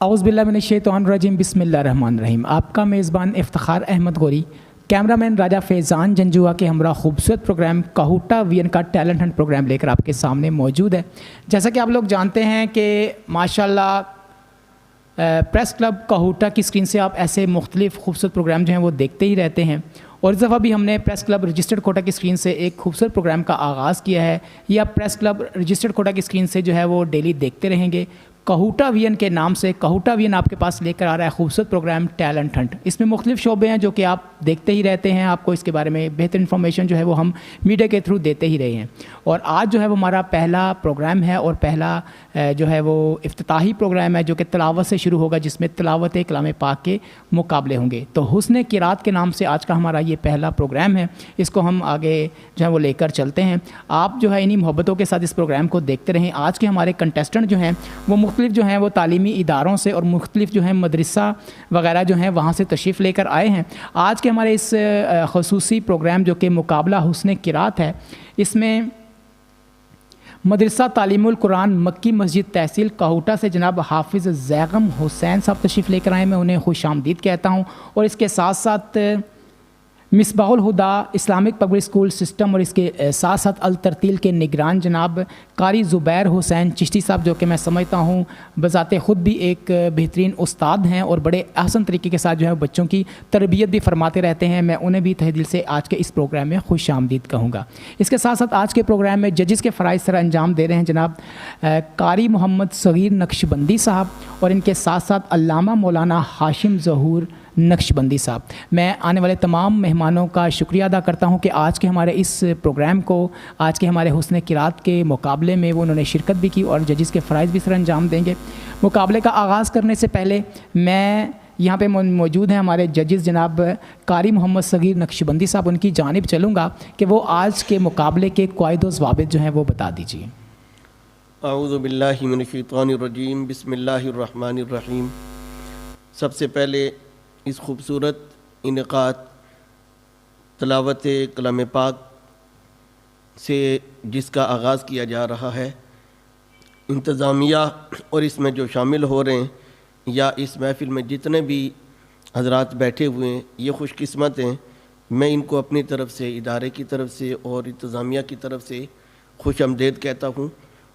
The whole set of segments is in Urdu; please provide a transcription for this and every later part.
اعوذ باللہ من الشیطان الرجیم بسم اللہ الرحمن الرحیم۔ آپ کا میزبان افتخار احمد غوری، کیمرہ مین راجہ فیضان جنجوا کے ہمراہ خوبصورت پروگرام کہوٹا وی این کا ٹیلنٹ ہنٹ پروگرام لے کر آپ کے سامنے موجود ہے۔ جیسا کہ آپ لوگ جانتے ہیں کہ ماشاءاللہ پریس کلب کہوٹا کی اسکرین سے آپ ایسے مختلف خوبصورت پروگرام جو ہیں وہ دیکھتے ہی رہتے ہیں، اور اس دفعہ بھی ہم نے پریس کلب رجسٹرڈ کوٹا کی اسکرین سے ایک خوبصورت پروگرام کا آغاز کیا ہے۔ یہ آپ پریس کلب رجسٹرڈ کوٹا کی اسکرین سے جو ہے وہ ڈیلی دیکھتے رہیں گے۔ کہوٹا وی این کے نام سے کہوٹا وی این آپ کے پاس لے کر آ رہا ہے خوبصورت پروگرام ٹیلنٹ ہنٹ۔ اس میں مختلف شعبے ہیں جو کہ آپ دیکھتے ہی رہتے ہیں، آپ کو اس کے بارے میں بہتر انفارمیشن جو ہے وہ ہم میڈیا کے تھرو دیتے ہی رہے ہیں، اور آج جو ہے وہ ہمارا پہلا پروگرام ہے اور پہلا جو ہے وہ افتتاحی پروگرام ہے جو کہ تلاوت سے شروع ہوگا، جس میں تلاوت کلام پاک کے مقابلے ہوں گے۔ تو حسن قرات کے نام سے آج کا ہمارا یہ پہلا پروگرام ہے، اس کو ہم آگے جو ہے وہ لے کر چلتے ہیں۔ آپ جو ہے انہی محبتوں کے ساتھ اس پروگرام کو دیکھتے رہیں۔ آج کے ہمارے کنٹیسٹنٹ جو ہیں وہ مختلف جو ہیں وہ تعلیمی اداروں سے اور مختلف جو ہیں مدرسہ وغیرہ جو ہیں وہاں سے تشریف لے کر آئے ہیں۔ آج کے ہمارے اس خصوصی پروگرام جو کہ مقابلہ حسن قرات ہے، اس میں مدرسہ تعلیم القرآن مکی مسجد تحصیل کہوٹا سے جناب حافظ زیغم حسین صاحب تشریف لے کر آئے، میں انہیں خوش آمدید کہتا ہوں، اور اس کے ساتھ ساتھ مصباح الہدا اسلامک پبلک اسکول سسٹم اور اس کے ساتھ ساتھ الترتیل کے نگران جناب قاری زبیر حسین چشتی صاحب، جو کہ میں سمجھتا ہوں بذات خود بھی ایک بہترین استاد ہیں اور بڑے احسن طریقے کے ساتھ جو ہے بچوں کی تربیت بھی فرماتے رہتے ہیں۔ میں انہیں بھی تہہ دل سے آج کے اس پروگرام میں خوش آمدید کہوں گا۔ اس کے ساتھ ساتھ آج کے پروگرام میں ججز کے فرائض سر انجام دے رہے ہیں جناب قاری محمد صغیر نقشبندی صاحب، اور ان کے ساتھ ساتھ علامہ مولانا ہاشم ظہور نقشبندی صاحب۔ میں آنے والے تمام مہمانوں کا شکریہ ادا کرتا ہوں کہ آج کے ہمارے اس پروگرام کو، آج کے ہمارے حسن قرات کے مقابلے میں وہ انہوں نے شرکت بھی کی اور ججز کے فرائض بھی سر انجام دیں گے۔ مقابلے کا آغاز کرنے سے پہلے میں یہاں پہ موجود ہیں ہمارے ججز جناب قاری محمد صغیر نقشبندی صاحب، ان کی جانب چلوں گا کہ وہ آج کے مقابلے کے قواعد و ضوابط جو ہیں وہ بتا دیجیے۔ اعوذ باللہ من الشیطان الرجیم بسم اللہ الرحمن الرحیم۔ سب سے پہلے اس خوبصورت انعقاد تلاوت کلام پاک سے جس کا آغاز کیا جا رہا ہے، انتظامیہ اور اس میں جو شامل ہو رہے ہیں یا اس محفل میں جتنے بھی حضرات بیٹھے ہوئے ہیں، یہ خوش قسمت ہیں۔ میں ان کو اپنی طرف سے، ادارے کی طرف سے اور انتظامیہ کی طرف سے خوش آمدید کہتا ہوں،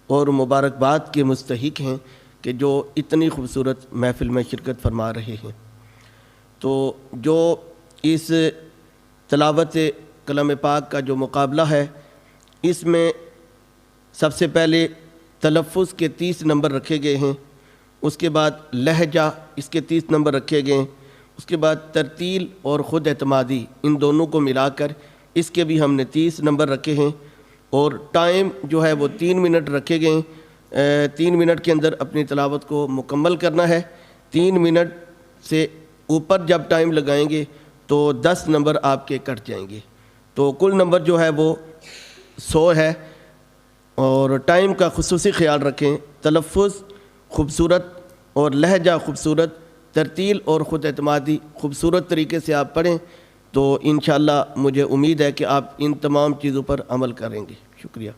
اور مبارکباد کے مستحق ہیں کہ جو اتنی خوبصورت محفل میں شرکت فرما رہے ہیں۔ تو جو اس تلاوت کلام پاک کا جو مقابلہ ہے، اس میں سب سے پہلے تلفظ کے 30 نمبر رکھے گئے ہیں، اس کے بعد لہجہ اس کے 30 نمبر رکھے گئے ہیں، اس کے بعد ترتیل اور خود اعتمادی ان دونوں کو ملا کر اس کے بھی ہم نے 30 نمبر رکھے ہیں، اور ٹائم جو ہے وہ 3 منٹ رکھے گئے ہیں۔ 3 منٹ کے اندر اپنی تلاوت کو مکمل کرنا ہے۔ 3 منٹ سے اوپر جب ٹائم لگائیں گے تو 10 نمبر آپ کے کٹ جائیں گے، تو کل نمبر جو ہے وہ 100 ہے۔ اور ٹائم کا خصوصی خیال رکھیں، تلفظ خوبصورت اور لہجہ خوبصورت، ترتیل اور خود اعتمادی خوبصورت طریقے سے آپ پڑھیں، تو انشاءاللہ مجھے امید ہے کہ آپ ان تمام چیزوں پر عمل کریں گے۔ شکریہ۔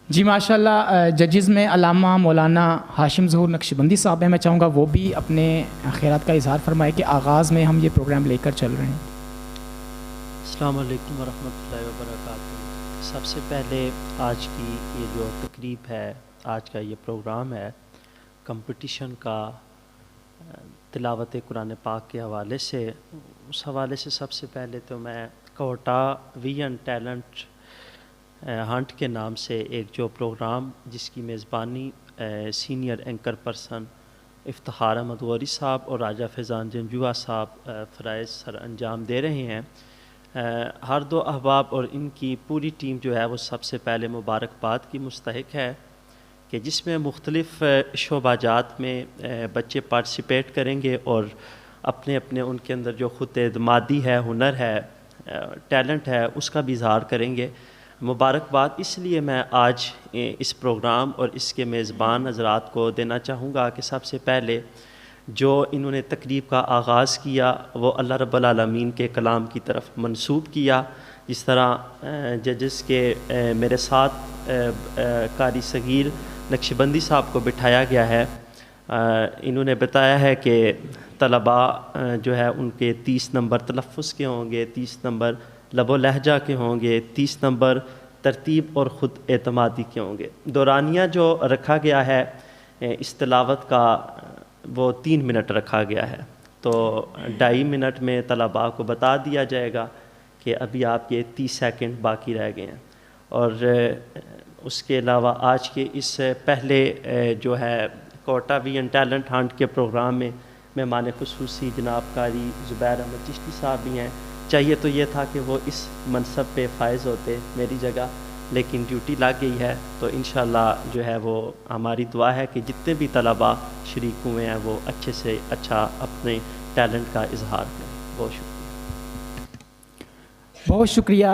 جی ماشاءاللہ، ججز میں علامہ مولانا ہاشم ظہور نقشبندی صاحب ہیں، میں چاہوں گا وہ بھی اپنے خیرات کا اظہار فرمائے کہ آغاز میں ہم یہ پروگرام لے کر چل رہے ہیں۔ السلام علیکم ورحمۃ اللہ وبرکاتہ۔ سب سے پہلے آج کی یہ جو تقریب ہے، آج کا یہ پروگرام ہے کمپٹیشن کا تلاوت قرآن پاک کے حوالے سے، اس حوالے سے سب سے پہلے تو میں کہوٹا وی این ٹیلنٹ ہنٹ کے نام سے ایک جو پروگرام جس کی میزبانی senior anchor person Iftikhar Ahmed Ghauri صاحب اور راجہ فیضان جنجوا صاحب فرائض سر انجام دے رہے ہیں، ہر دو احباب اور ان کی پوری ٹیم جو ہے وہ سب سے پہلے مبارکباد کی مستحق ہے کہ جس میں مختلف شعبہ جات میں بچے پارٹیسپیٹ کریں گے اور اپنے اپنے ان کے اندر جو خود اعتمادی ہے، ہنر ہے، ٹیلنٹ ہے، اس کا بھی اظہار کریں گے۔ مبارکباد اس لیے میں آج اس پروگرام اور اس کے میزبان حضرات کو دینا چاہوں گا کہ سب سے پہلے جو انہوں نے تقریب کا آغاز کیا وہ اللہ رب العالمین کے کلام کی طرف منسوب کیا جس طرح ججز کے میرے ساتھ قاری صغیر نقشبندی صاحب کو بٹھایا گیا ہے، انہوں نے بتایا ہے کہ طلباء جو ہے ان کے 30 نمبر تلفظ کے ہوں گے، 30 نمبر لب و لہجہ کے ہوں گے، 30 نمبر ترتیب اور خود اعتمادی کے ہوں گے۔ دورانیہ جو رکھا گیا ہے اس تلاوت کا وہ 3 منٹ رکھا گیا ہے، تو 2.5 منٹ میں طلباء کو بتا دیا جائے گا کہ ابھی آپ کے 30 سیکنڈ باقی رہ گئے ہیں۔ اور اس کے علاوہ آج کے اس پہلے جو ہے کوٹا وی این ٹیلنٹ ہنٹ کے پروگرام میں مہمان خصوصی جناب قاری زبیر احمد چشتی صاحب بھی ہیں۔ چاہیے تو یہ تھا کہ وہ اس منصب پہ فائز ہوتے میری جگہ، لیکن ڈیوٹی لگ گئی ہے، تو انشاءاللہ جو ہے وہ ہماری دعا ہے کہ جتنے بھی طلباء شریک ہوئے ہیں وہ اچھے سے اچھا اپنے ٹیلنٹ کا اظہار کریں۔ بہت شکریہ۔ بہت شکریہ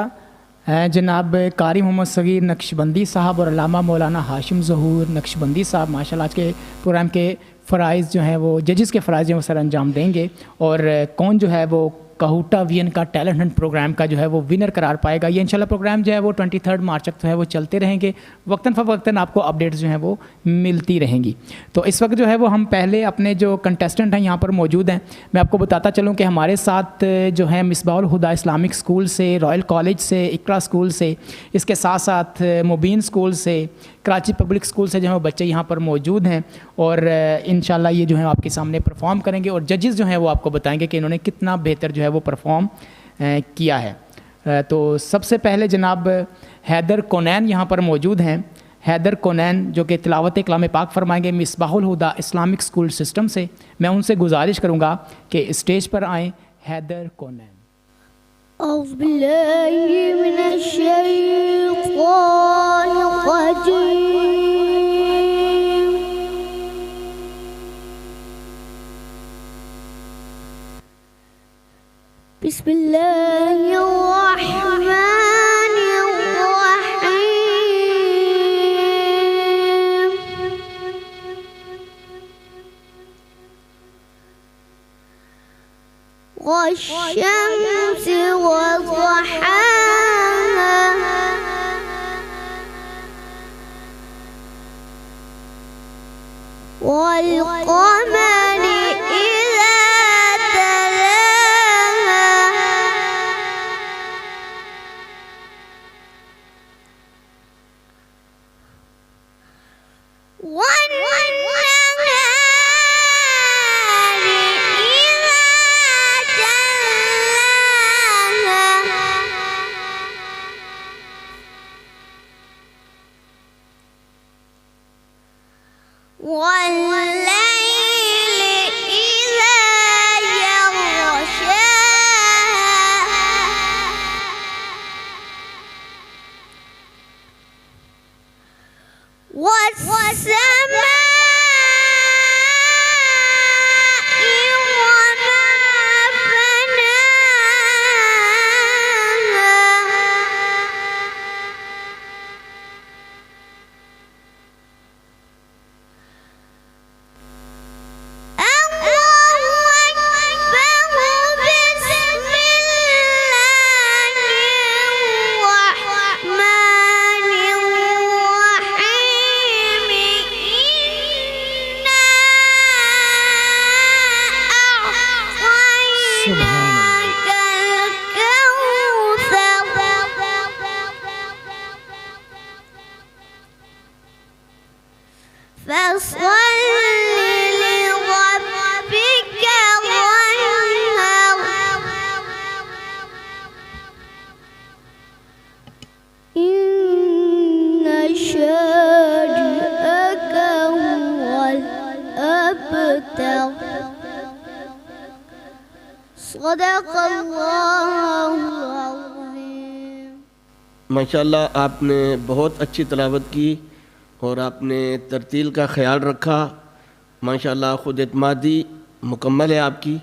جناب قاری محمد صغیر نقشبندی صاحب اور علامہ مولانا ہاشم ظہور نقشبندی صاحب، ماشاءاللہ آج کے پروگرام کے فرائض جو ہیں وہ ججز کے فرائض جو ہیں وہ سر انجام دیں گے، اور کون جو ہے وہ کہوٹا وی این کا ٹیلنٹ ہنٹ پروگرام کا جو ہے وہ ونر قرار پائے گا۔ یہ انشاءاللہ پروگرام جو ہے وہ 23 مارچ تک جو ہے وہ چلتے رہیں گے، وقتاً فوقتاً آپ کو اپڈیٹس جو ہیں وہ ملتی رہیں گی۔ تو اس وقت جو ہے وہ ہم پہلے اپنے جو کنٹیسٹنٹ ہیں یہاں پر موجود ہیں، میں آپ کو بتاتا چلوں کہ ہمارے ساتھ جو ہے مصباح الہدا اسلامک اسکول سے، رائل کالج سے، اقرا اسکول سے، اس کے ساتھ ساتھ مبین اسکول سے، کراچی پبلک اسکول سے جو ہے وہ بچے یہاں پر موجود ہیں، اور انشاءاللہ یہ جو ہے آپ کے سامنے پرفارم کریں گے، اور ججز جو ہیں وہ آپ کو بتائیں گے کہ انہوں نے کتنا بہتر جو ہے وہ پرفارم کیا ہے۔ تو سب سے پہلے جناب حیدر کونین یہاں پر موجود ہیں، حیدر کونین جو کہ تلاوت کلام پاک فرمائیں گے مصباح الہدا اسلامک اسکول سسٹم سے۔ میں ان سے گزارش کروں گا کہ اسٹیج پر آئیں حیدر کونین۔ أعوذ بالله من الشيطان الرجيم بسم الله الرحمن الرحيم والشمس وضحاها والقمر إذا تلاها والليل إذا يغشاها والسماء وما بناها فصل لربك وانهر إن شانئك هو الأبتر صدق الله العظيم۔ ماشاءاللہ آپ نے بہت اچھی تلاوت کی اور آپ نے ترتیل کا خیال رکھا۔ ماشاءاللہ خود اعتمادی مکمل ہے آپ کی،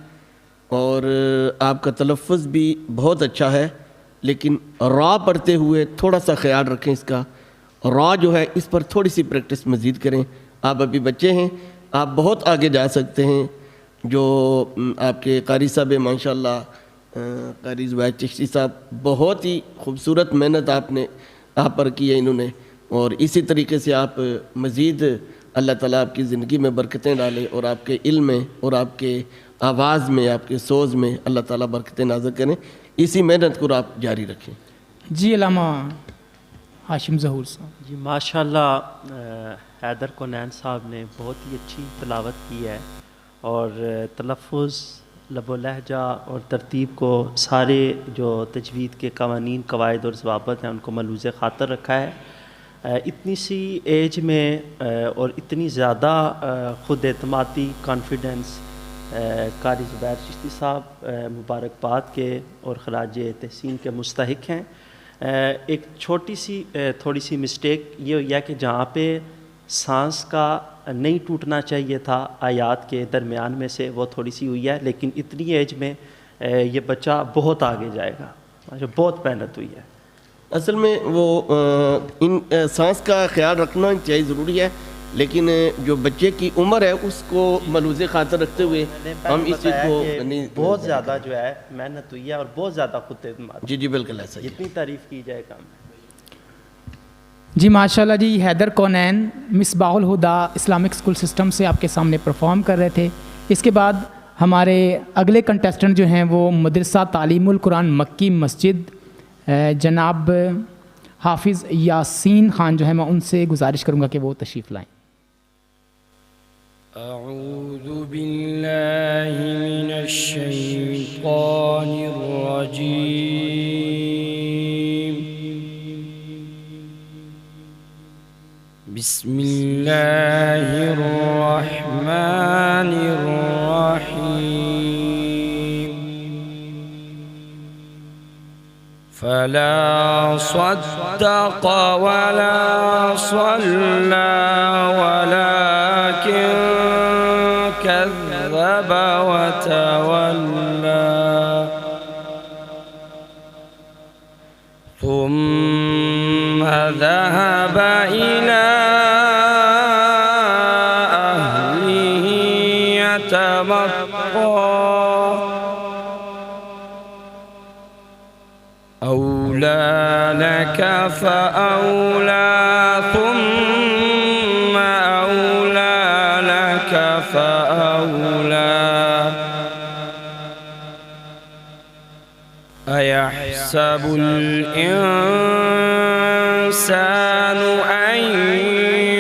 اور آپ کا تلفظ بھی بہت اچھا ہے، لیکن را پڑھتے ہوئے تھوڑا سا خیال رکھیں اس کا، را جو ہے اس پر تھوڑی سی پریکٹس مزید کریں۔ آپ ابھی بچے ہیں، آپ بہت آگے جا سکتے ہیں۔ جو آپ کے قاری صاحب ماشاءاللہ قاری زبیر چشتی صاحب، بہت ہی خوبصورت محنت آپ پر کی ہے انہوں نے، اور اسی طریقے سے آپ مزید اللہ تعالیٰ آپ کی زندگی میں برکتیں ڈالے، اور آپ کے علم میں اور آپ کے آواز میں، آپ کے سوز میں اللہ تعالیٰ برکتیں نازل کریں. اسی محنت کو آپ جاری رکھیں. جی علامہ ہاشم ظہور صاحب. جی ماشاءاللہ حیدر کونین صاحب نے بہت ہی اچھی تلاوت کی ہے، اور تلفظ، لب و لہجہ اور ترتیب کو سارے جو تجوید کے قوانین، قواعد اور ضوابط ہیں ان کو ملحوظ خاطر رکھا ہے. اتنی سی ایج میں اور اتنی زیادہ خود اعتمادی، کانفیڈنس قاری زبیر چشتی صاحب مبارکباد کے اور خراج تحسین کے مستحق ہیں. ایک چھوٹی سی تھوڑی سی مسٹیک یہ ہوئی ہے کہ جہاں پہ سانس کا نہیں ٹوٹنا چاہیے تھا آیات کے درمیان میں سے، وہ تھوڑی سی ہوئی ہے، لیکن اتنی ایج میں یہ بچہ بہت آگے جائے گا. بہت محنت ہوئی ہے. اصل میں وہ ان سانس کا خیال رکھنا چاہیے، ضروری ہے، لیکن جو بچے کی عمر ہے اس کو ملحوظ خاطر رکھتے ہوئے ہم اس چیز کو بہت زیادہ جو ہے محنت ہوئی ہے اور بہت زیادہ خود اعتماد. جی بالکل ایسا ہی. جتنی تعریف کی جائے کام. جی ماشاءاللہ. جی حیدر کونین مصباح الہدا اسلامک اسکول سسٹم سے آپ کے سامنے پرفارم کر رہے تھے. اس کے بعد ہمارے اگلے کنٹیسٹنٹ جو ہیں وہ مدرسہ تعلیم القرآن مکی مسجد جناب حافظ یاسین خان جو ہے، میں ان سے گزارش کروں گا کہ وہ تشریف لائیں. اعوذ باللہ من الشیطان الرجیم. بسم اللہ الرحمن الرحیم. فلا صدق ولا صلى ولكن كذب وتولى ثم ذهب إلى أهله يتمطى. أولى لك فأولى ثم أولى لك فأولى. أيحسب الإنسان أن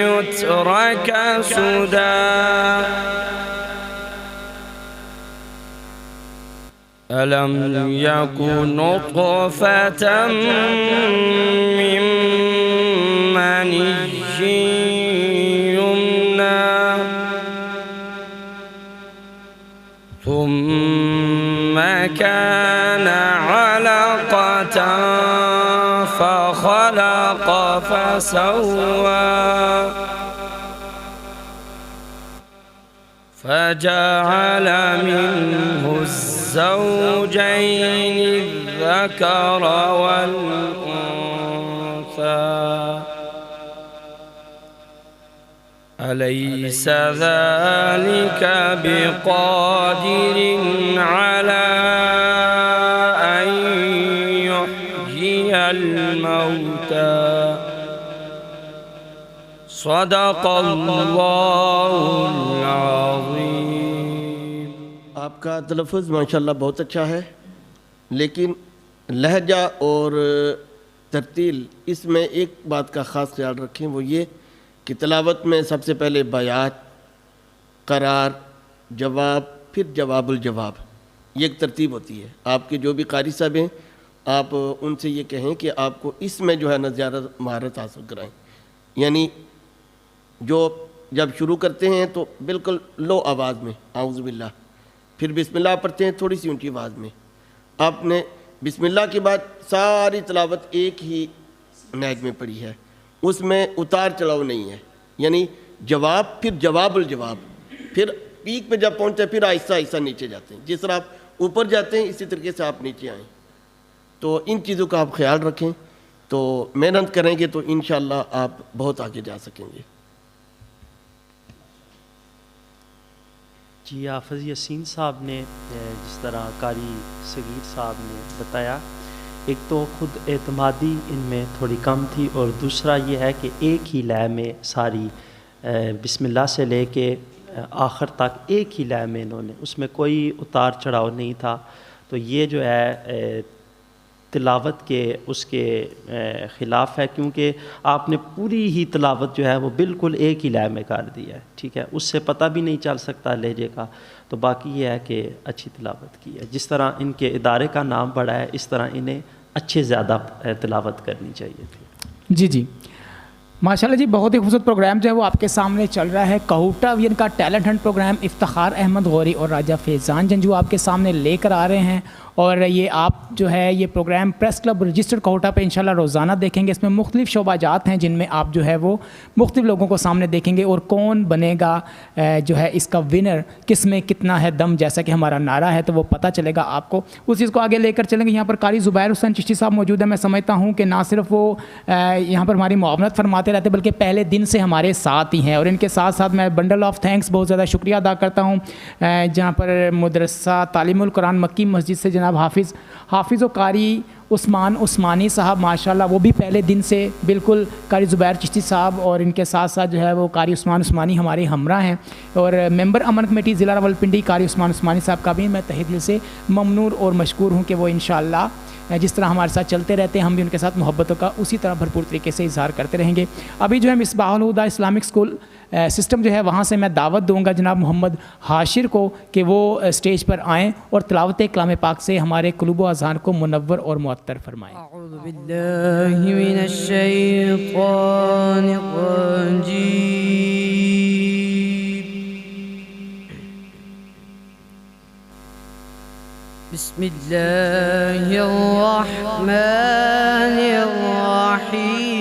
يترك سدى. ألم يكن نطفة من مني يمنى ثم كان علقة فخلق فسوى فجعل منه الزوجين الذكر والأنثى. أليس ذلك بقادر على أن يحيي الموتى. صدق اللہ العظیم. آپ کا تلفظ ماشاءاللہ بہت اچھا ہے، لیکن لہجہ اور ترتیل، اس میں ایک بات کا خاص خیال رکھیں، وہ یہ کہ تلاوت میں سب سے پہلے بیات، قرار، جواب، پھر جواب الجواب، یہ ایک ترتیب ہوتی ہے. آپ کے جو بھی قاری صاحب ہیں آپ ان سے یہ کہیں کہ آپ کو اس میں جو ہے نا زیادہ مہارت حاصل کرائیں. یعنی جو جب شروع کرتے ہیں تو بالکل لو آواز میں اعوذ باللہ، پھر بسم اللہ پڑھتے ہیں تھوڑی سی اونچی آواز میں. آپ نے بسم اللہ کے بعد ساری تلاوت ایک ہی نہج میں پڑھی ہے، اس میں اتار چڑھاؤ نہیں ہے. یعنی جواب، پھر جواب الجواب، پھر پیک پہ جب پہنچتے ہیں پھر آہستہ آہستہ نیچے جاتے ہیں. جس طرح آپ اوپر جاتے ہیں اسی طریقے سے آپ نیچے آئیں. تو ان چیزوں کا آپ خیال رکھیں، تو محنت کریں گے تو انشاءاللہ آپ بہت آگے جا سکیں گے. جی حافظ یاسین صاحب نے جس طرح قاری صغیر صاحب نے بتایا، ایک تو خود اعتمادی ان میں تھوڑی کم تھی، اور دوسرا یہ ہے کہ ایک ہی لے میں ساری بسم اللہ سے لے کے آخر تک ایک ہی لے میں انہوں نے، اس میں کوئی اتار چڑھاؤ نہیں تھا. تو یہ جو ہے تلاوت کے اس کے خلاف ہے، کیونکہ آپ نے پوری ہی تلاوت جو ہے وہ بالکل ایک ہی لے میں کر دی ہے. ٹھیک ہے، اس سے پتہ بھی نہیں چل سکتا لہجے کا. تو باقی یہ ہے کہ اچھی تلاوت کی ہے. جس طرح ان کے ادارے کا نام بڑھا ہے، اس طرح انہیں اچھے زیادہ تلاوت کرنی چاہیے تھی. جی ماشاءاللہ جی، بہت ہی خوبصورت پروگرام جو ہے وہ آپ کے سامنے چل رہا ہے. کہوٹہ وین کا talent hunt programme Iftikhar Ahmed Ghauri اور راجہ فیضان جنجو آپ کے سامنے لے کر آ رہے ہیں. اور یہ آپ جو ہے یہ programme press club registered Kahuta پہ انشاءاللہ روزانہ دیکھیں گے. اس میں مختلف شعبہ جات ہیں جن میں آپ جو ہے وہ مختلف لوگوں کو سامنے دیکھیں گے، اور کون بنے گا جو ہے اس کا ونر، کس میں کتنا ہے دم، جیسا کہ ہمارا نعرہ ہے، تو وہ پتہ چلے گا آپ کو. اس چیز کو آگے لے کر چلیں گے. یہاں پر قاری زبیر حسین چشتی صاحب موجود ہیں. میں سمجھتا ہوں کہ نہ صرف وہ یہاں پر ہماری معاونت فرماتے رہتے بلکہ پہلے دن سے ہمارے ساتھ ہی ہیں. اور ان کے ساتھ ساتھ میں بنڈل آف تھینکس بہت زیادہ شکریہ ادا کرتا ہوں جہاں پر مدرسہ تعلیم القرآن مکی مسجد سے جناب حافظ و قاری عثمان عثمانی صاحب ماشاءاللہ وہ بھی پہلے دن سے بالکل قاری زبیر چشتی صاحب اور ان کے ساتھ ساتھ جو ہے وہ قاری عثمان عثمانی ہمارے ہمراہ ہیں. اور ممبر امن کمیٹی ضلع راولپنڈی قاری عثمان عثمانی صاحب کا بھی میں تہہ دل سے ممنون اور مشکور ہوں کہ وہ انشاءاللہ جس طرح ہمارے ساتھ چلتے رہتے ہیں ہم بھی ان کے ساتھ محبتوں کا اسی طرح بھرپور طریقے سے اظہار کرتے رہیں گے. ابھی جو ہے Misbah ul Huda Islamic school system جو ہے وہاں سے میں دعوت دوں گا جناب محمد حاشر کو کہ وہ اسٹیج پر آئیں اور تلاوت کلام پاک سے ہمارے قلوب و اذہان کو منور اور معطر فرمائیں. اعوذ باللہ من الشیطان الرجیم. بسم اللہ الرحمن الرحیم.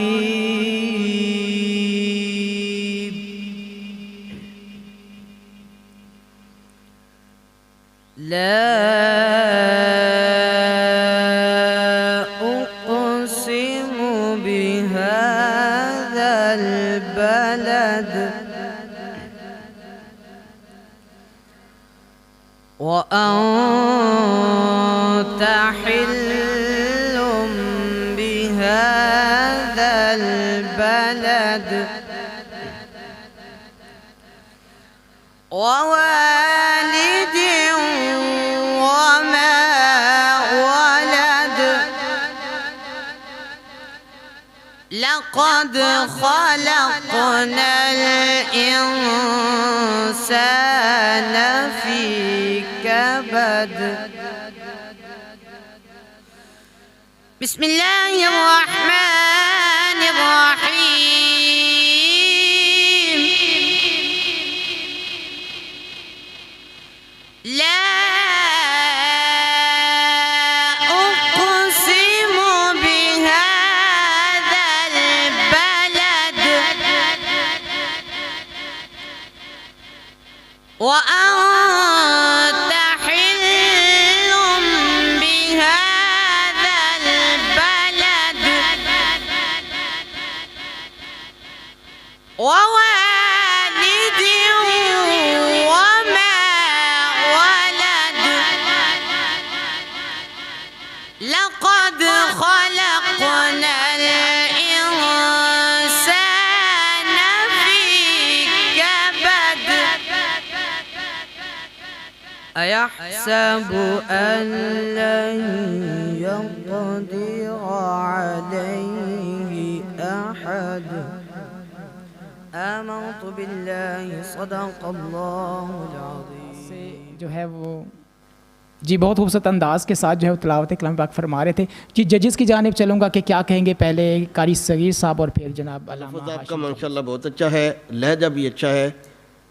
لا أقسم بهذا البلد وأنت حل بهذا البلد ووالد وما ولد لقد خلقنا الإنسان في كبد. بسم الله الرحمن الرحيم. لا أقسم بهذا البلد وأنت حل بهذا البلد ووالد وما ولد لقد خلقنا الإنسان في كبد. أيحسب أن لن يقدر عليه أحد. آمنت بالله صدق الله العظيم. جو ہے وہ جی بہت خوبصورت انداز کے ساتھ جو ہے تلاوت کلام پاک فرما رہے تھے. جی ججز کی جانب چلوں گا کہ کیا کہیں گے، پہلے قاری صغیر صاحب اور پھر جناب علامہ آپ کا ہاشم. ماشاءاللہ بہت اچھا ہے، لہجہ بھی اچھا ہے،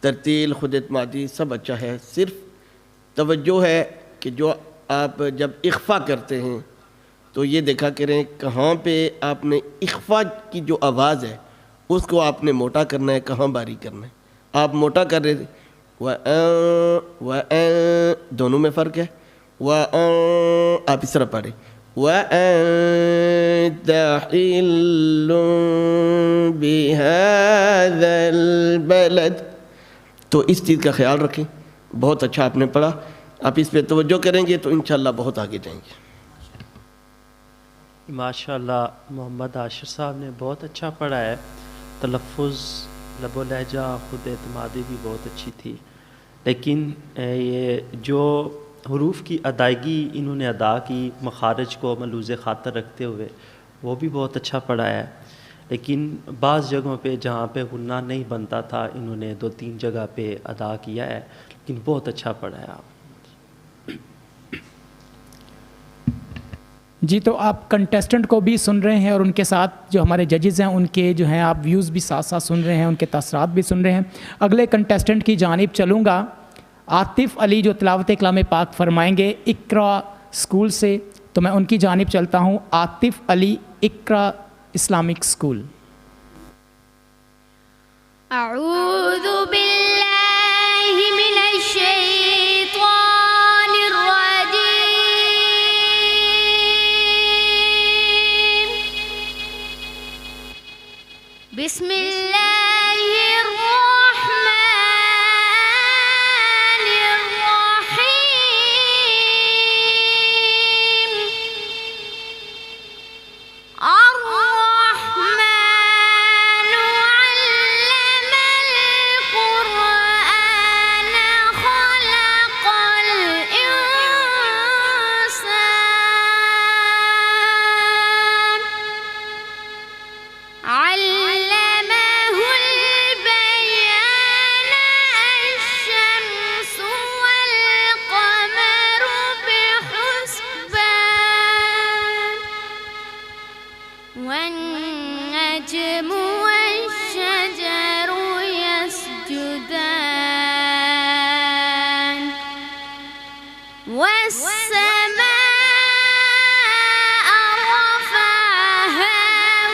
ترتیل خود اعتمادی سب اچھا ہے. صرف توجہ ہے کہ جو آپ جب اخفا کرتے ہیں تو یہ دیکھا کریں کہاں پہ آپ نے اخفا کی جو آواز ہے اس کو آپ نے موٹا کرنا ہے، کہاں باریک کرنا ہے. آپ موٹا کر رہے تھے دونوں میں فرق ہے. آپ اس طرح پڑھیں وَأَنْتَ حِلٌّ بِهَذَا الْبَلَدِ، تو اس چیز کا خیال رکھیں. بہت اچھا آپ نے پڑھا. آپ اس پہ توجہ کریں گے تو انشاءاللہ بہت آگے جائیں گے. ماشاء اللہ محمد عاشر صاحب نے بہت اچھا پڑھا ہے. تلفظ، لب و لہجہ، خود اعتمادی بھی بہت اچھی تھی، لیکن یہ جو حروف کی ادائیگی انہوں نے ادا کی مخارج کو ملحوظ خاطر رکھتے ہوئے، وہ بھی بہت اچھا پڑھا ہے. لیکن بعض جگہوں پہ جہاں پہ غنہ نہیں بنتا تھا انہوں نے 2-3 جگہ پہ ادا کیا ہے، لیکن بہت اچھا پڑھا ہے آپ. جی تو آپ کنٹیسٹنٹ کو بھی سن رہے ہیں اور ان کے ساتھ جو ہمارے ججز ہیں ان کے جو ہیں آپ ویوز بھی ساتھ ساتھ سن رہے ہیں، ان کے تاثرات بھی سن رہے ہیں. اگلے کنٹیسٹنٹ کی جانب چلوں گا، عاطف علی جو تلاوت کلام پاک فرمائیں گے اقرا اسکول سے. تو میں ان کی جانب چلتا ہوں. عاطف علی، اقرا اسلامک اسکول. أعوذ بالله من الشيطان الرجيم. بسم الله الرحمن الرحيم. الرحمن علم القرآن خلق الإنسان علمه البيان. الشمس والقمر بحسبان والنجم والشجر يسجدان والسماء رفعها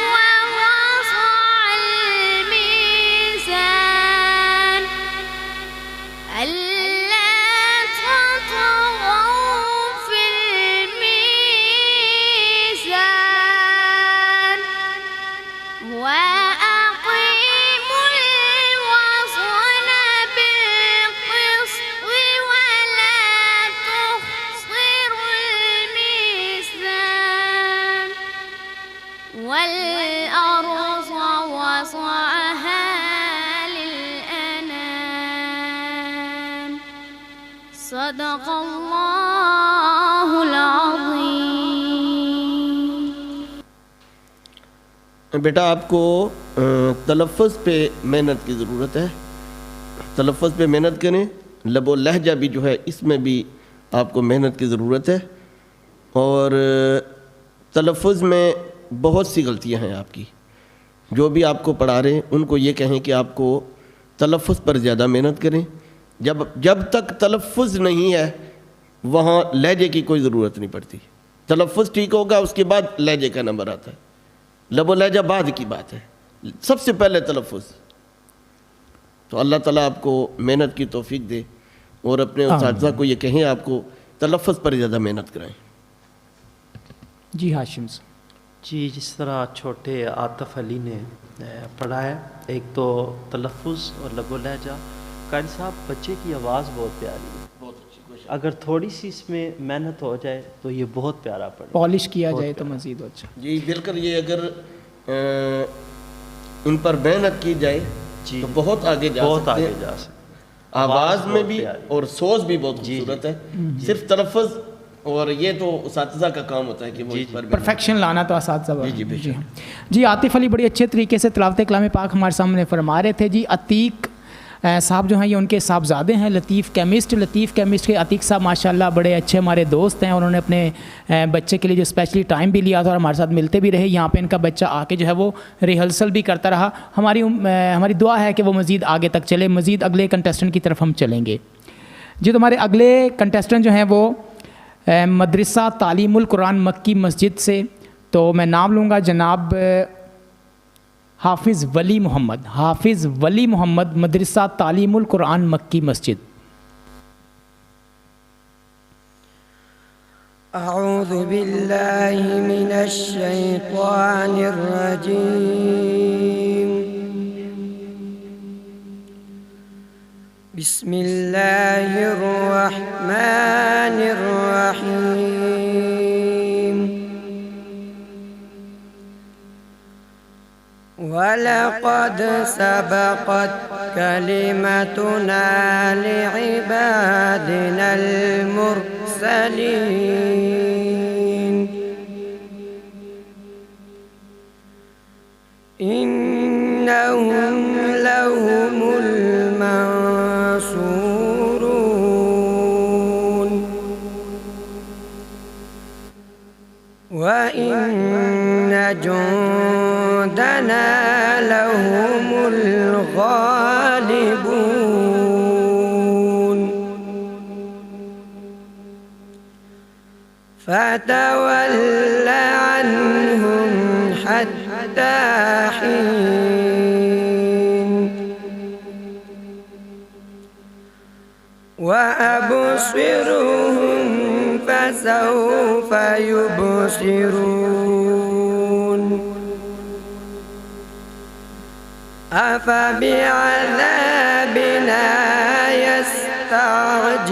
ووضع الميزان ألا تطغوا في الميزان وأقيموا الوزن بالقسط ولا تخسروا الميزان والأرض وضعها للأنام. صدق الله العظيم. بیٹا آپ کو تلفظ پہ محنت کی ضرورت ہے. تلفظ پہ محنت کریں. لب و لہجہ بھی جو ہے اس میں بھی آپ کو محنت کی ضرورت ہے. اور تلفظ میں بہت سی غلطیاں ہیں آپ کی. جو بھی آپ کو پڑھا رہے ہیں ان کو یہ کہیں کہ آپ کو تلفظ پر زیادہ محنت کریں. جب تک تلفظ نہیں ہے وہاں لہجے کی کوئی ضرورت نہیں پڑتی. تلفظ ٹھیک ہوگا اس کے بعد لہجے کا نمبر آتا ہے. لب و لہجہ بعد کی بات ہے، سب سے پہلے تلفظ. تو اللہ تعالیٰ آپ کو محنت کی توفیق دے اور اپنے اساتذہ کو یہ کہیں آپ کو تلفظ پر زیادہ محنت کرائیں. جی ہاشم صاحب. جی جس طرح چھوٹے عاطف علی نے پڑھا ہے، ایک تو تلفظ اور لب و لہجہ. قاری صاحب بچے کی آواز بہت پیاری ہے، اگر تھوڑی سی اس میں محنت ہو جائے تو یہ بہت پیارا پڑے، پالش کیا جائے تو مزید اچھا. جی بالکل. یہ اگر ان پر محنت کی جائے تو بہت آگے جا سکتے ہیں. آواز میں بھی اور سوز بھی بہت خوبصورت ہے. صرف تلفظ اور یہ تو اساتذہ کا کام ہوتا ہے کہ وہ اس پر پرفیکشن لانا تو اساتذہ. جی بے شک. جی عاطف علی بڑی اچھے طریقے سے تلاوت کلام پاک ہمارے سامنے فرما رہے تھے. جی عتیق صاحب جو ہیں یہ ان کے صاحبزادے ہیں، لطیف کیمسٹ کے عتیق صاحب ماشاءاللہ بڑے اچھے ہمارے دوست ہیں. انہوں نے اپنے بچے کے لیے جو اسپیشلی ٹائم بھی لیا تھا اور ہمارے ساتھ ملتے بھی رہے. یہاں پہ ان کا بچہ آ کے جو ہے وہ ریہرسل بھی کرتا رہا. ہماری دعا ہے کہ وہ مزید آگے تک چلے. مزید اگلے کنٹیسٹنٹ کی طرف ہم چلیں گے. جی تو ہمارے اگلے کنٹیسٹنٹ جو ہیں وہ مدرسہ تعلیم القرآن مکی مسجد سے. تو میں نام لوں گا جناب حافظ ولی محمد مدرسہ تعلیم القرآن مکی مسجد. أعوذ بالله من الشيطان الرجيم. بسم الله الرحمن الرحيم ولقد سبقت كلمتنا لعبادنا المرسلين إنهم لهم المنصورون وإن جندنا لهم الغالبون فتول عنهم حتى حين وأبصرهم فسوف يبصرون أفبعذابنا يستعجلون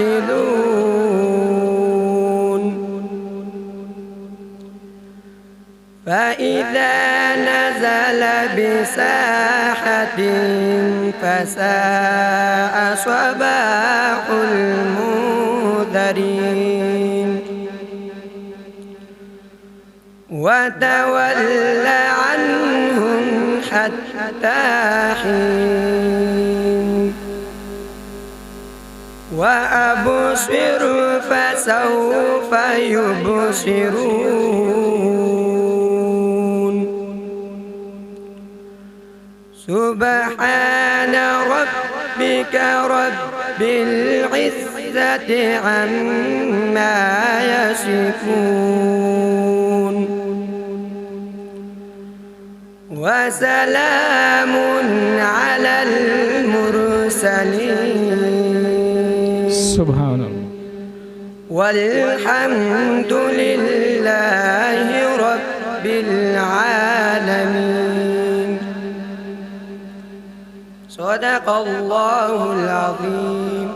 فإذا نزل بساحة فساء صباح المنذرين وتول عنهم حتى حين وأبصر فسوف يبصرون سبحان ربك رب العزة عما يصفون وسلام على المرسلين سبحان اللہ. والحمد لله رب العالمين. صدق الله العظيم.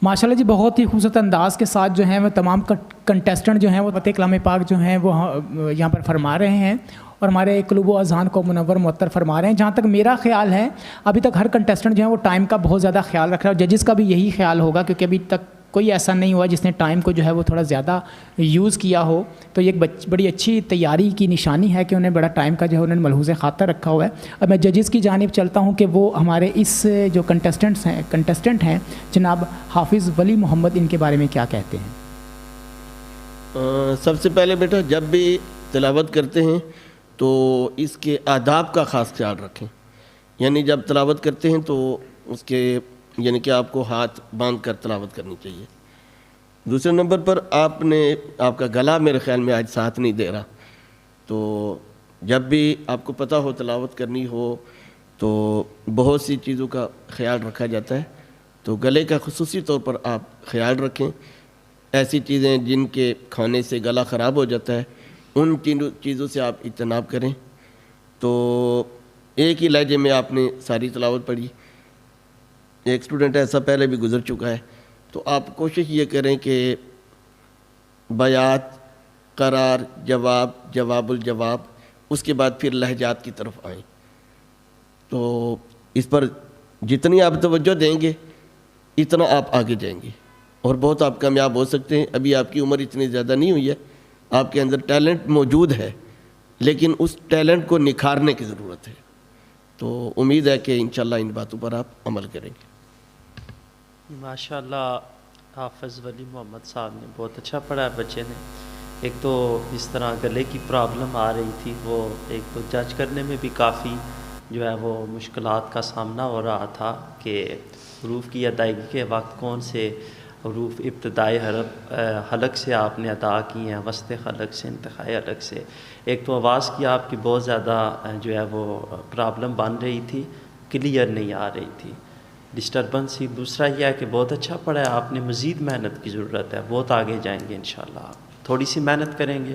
ماشاءاللہ جی بہت ہی خوبصورت انداز کے ساتھ جو ہیں وہ تمام کنٹیسٹنٹ جو ہیں وہ فتح کلام پاک جو ہیں وہ یہاں پر فرما رہے ہیں اور ہمارے قلوب و اذہان کو منور معطر فرما رہے ہیں. جہاں تک میرا خیال ہے ابھی تک ہر کنٹیسٹنٹ جو ہے وہ ٹائم کا بہت زیادہ خیال رکھ رہا ہے اور ججز کا بھی یہی خیال ہوگا کیونکہ ابھی تک کوئی ایسا نہیں ہوا جس نے ٹائم کو جو ہے وہ تھوڑا زیادہ یوز کیا ہو. تو یہ ایک بڑی اچھی تیاری کی نشانی ہے کہ انہیں بڑا ٹائم کا جو ہے انہوں نے ملحوظ خاطر رکھا ہوا ہے. اب میں ججز کی جانب چلتا ہوں کہ وہ ہمارے اس جو کنٹیسٹنٹ ہیں جناب حافظ ولی محمد ان کے بارے میں کیا کہتے ہیں. سب سے پہلے بیٹا جب بھی تلاوت کرتے ہیں تو اس کے آداب کا خاص خیال رکھیں. یعنی جب تلاوت کرتے ہیں تو اس کے یعنی کہ آپ کو ہاتھ باندھ کر تلاوت کرنی چاہیے. دوسرے نمبر پر آپ کا گلا میرے خیال میں آج ساتھ نہیں دے رہا. تو جب بھی آپ کو پتہ ہو تلاوت کرنی ہو تو بہت سی چیزوں کا خیال رکھا جاتا ہے. تو گلے کا خصوصی طور پر آپ خیال رکھیں. ایسی چیزیں جن کے کھانے سے گلا خراب ہو جاتا ہے ان چیزوں سے آپ اجتناب کریں. تو ایک ہی لہجے میں آپ نے ساری تلاوت پڑھی. ایک اسٹوڈنٹ ایسا پہلے بھی گزر چکا ہے. تو آپ کوشش یہ کریں کہ بیات، قرار، جواب، جواب الجواب، اس کے بعد پھر لہجات کی طرف آئیں. تو اس پر جتنی آپ توجہ دیں گے اتنا آپ آگے جائیں گے اور بہت آپ کامیاب ہو سکتے ہیں. ابھی آپ کی عمر اتنی زیادہ نہیں ہوئی ہے. آپ کے اندر ٹیلنٹ موجود ہے لیکن اس ٹیلنٹ کو نکھارنے کی ضرورت ہے. تو امید ہے کہ انشاءاللہ ان باتوں پر آپ عمل کریں گے. ماشاءاللہ حافظ ولی محمد صاحب نے بہت اچھا پڑھا ہے بچے نے. ایک تو اس طرح گلے کی پرابلم آ رہی تھی، وہ ایک تو جج کرنے میں بھی کافی جو ہے وہ مشکلات کا سامنا ہو رہا تھا کہ حروف کی ادائیگی کے وقت کون سے حروف ابتدائی حلق سے آپ نے ادا کی ہیں، وسط حلق سے، انتہائی حلق سے. ایک تو آواز کی آپ کی بہت زیادہ جو ہے وہ پرابلم بن رہی تھی، کلیئر نہیں آ رہی تھی، ڈسٹربنس ہی. دوسرا یہ ہے کہ بہت اچھا پڑھا ہے آپ نے، مزید محنت کی ضرورت ہے، بہت آگے جائیں گے انشاءاللہ. آپ تھوڑی سی محنت کریں گے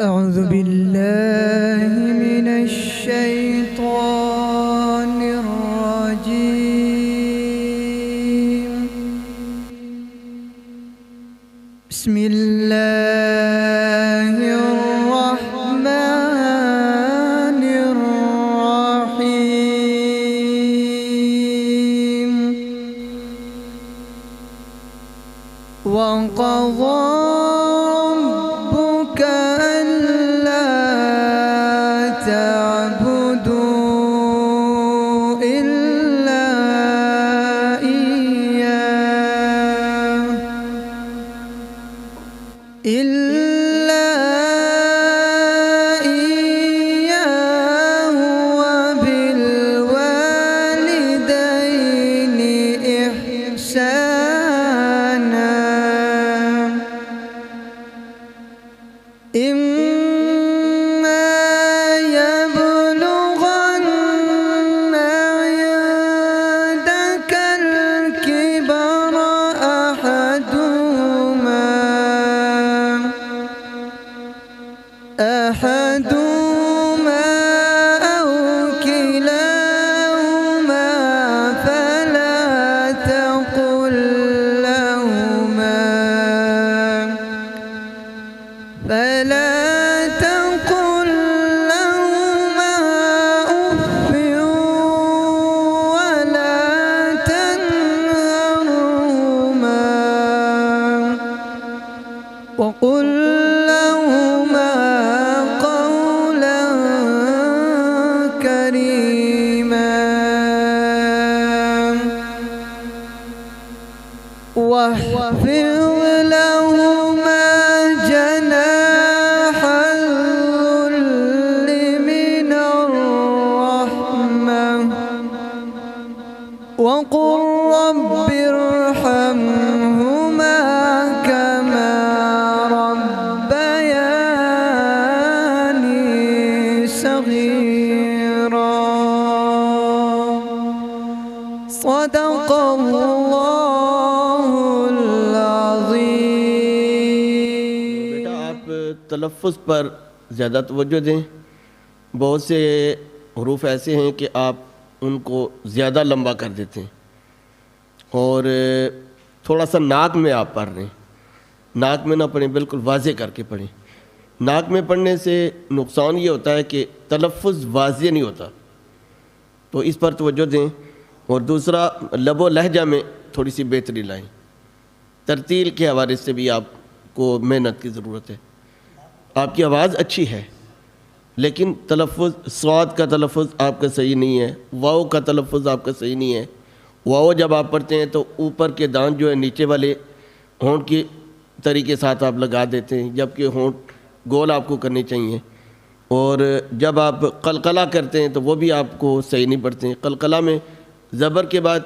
أعوذ بالله من الشيطان الرجيم. بسم الله الرحمن الرحيم. وقضى وقل لهما قولا كريما واخفض لهما جناح الذل من الرحمة وقل رب ارحمهما كما ربياني صغيرا صدق الله العظيم. بیٹا آپ تلفظ پر زیادہ توجہ دیں. بہت سے حروف ایسے ہیں کہ آپ ان کو زیادہ لمبا کر دیتے ہیں اور تھوڑا سا ناک میں آپ پڑھ رہے ہیں. ناک میں نہ پڑھیں, بالکل واضح کر کے پڑھیں. ناک میں پڑھنے سے نقصان یہ ہوتا ہے کہ تلفظ واضح نہیں ہوتا, تو اس پر توجہ دیں. اور دوسرا, لب و لہجہ میں تھوڑی سی بہتری لائیں. ترتیل کے حوالے سے بھی آپ کو محنت کی ضرورت ہے. آپ کی آواز اچھی ہے لیکن تلفظ، صاد کا تلفظ آپ کا صحیح نہیں ہے، واو کا تلفظ آپ کا صحیح نہیں ہے. واو جب آپ پڑھتے ہیں تو اوپر کے دانت جو ہے نیچے والے ہونٹ کے طریقے ساتھ آپ لگا دیتے ہیں، جبکہ ہونٹ گول آپ کو کرنے چاہیے. اور جب آپ قلقلہ کرتے ہیں تو وہ بھی آپ کو صحیح نہیں پڑھتے ہیں. قلقلہ میں زبر کے بعد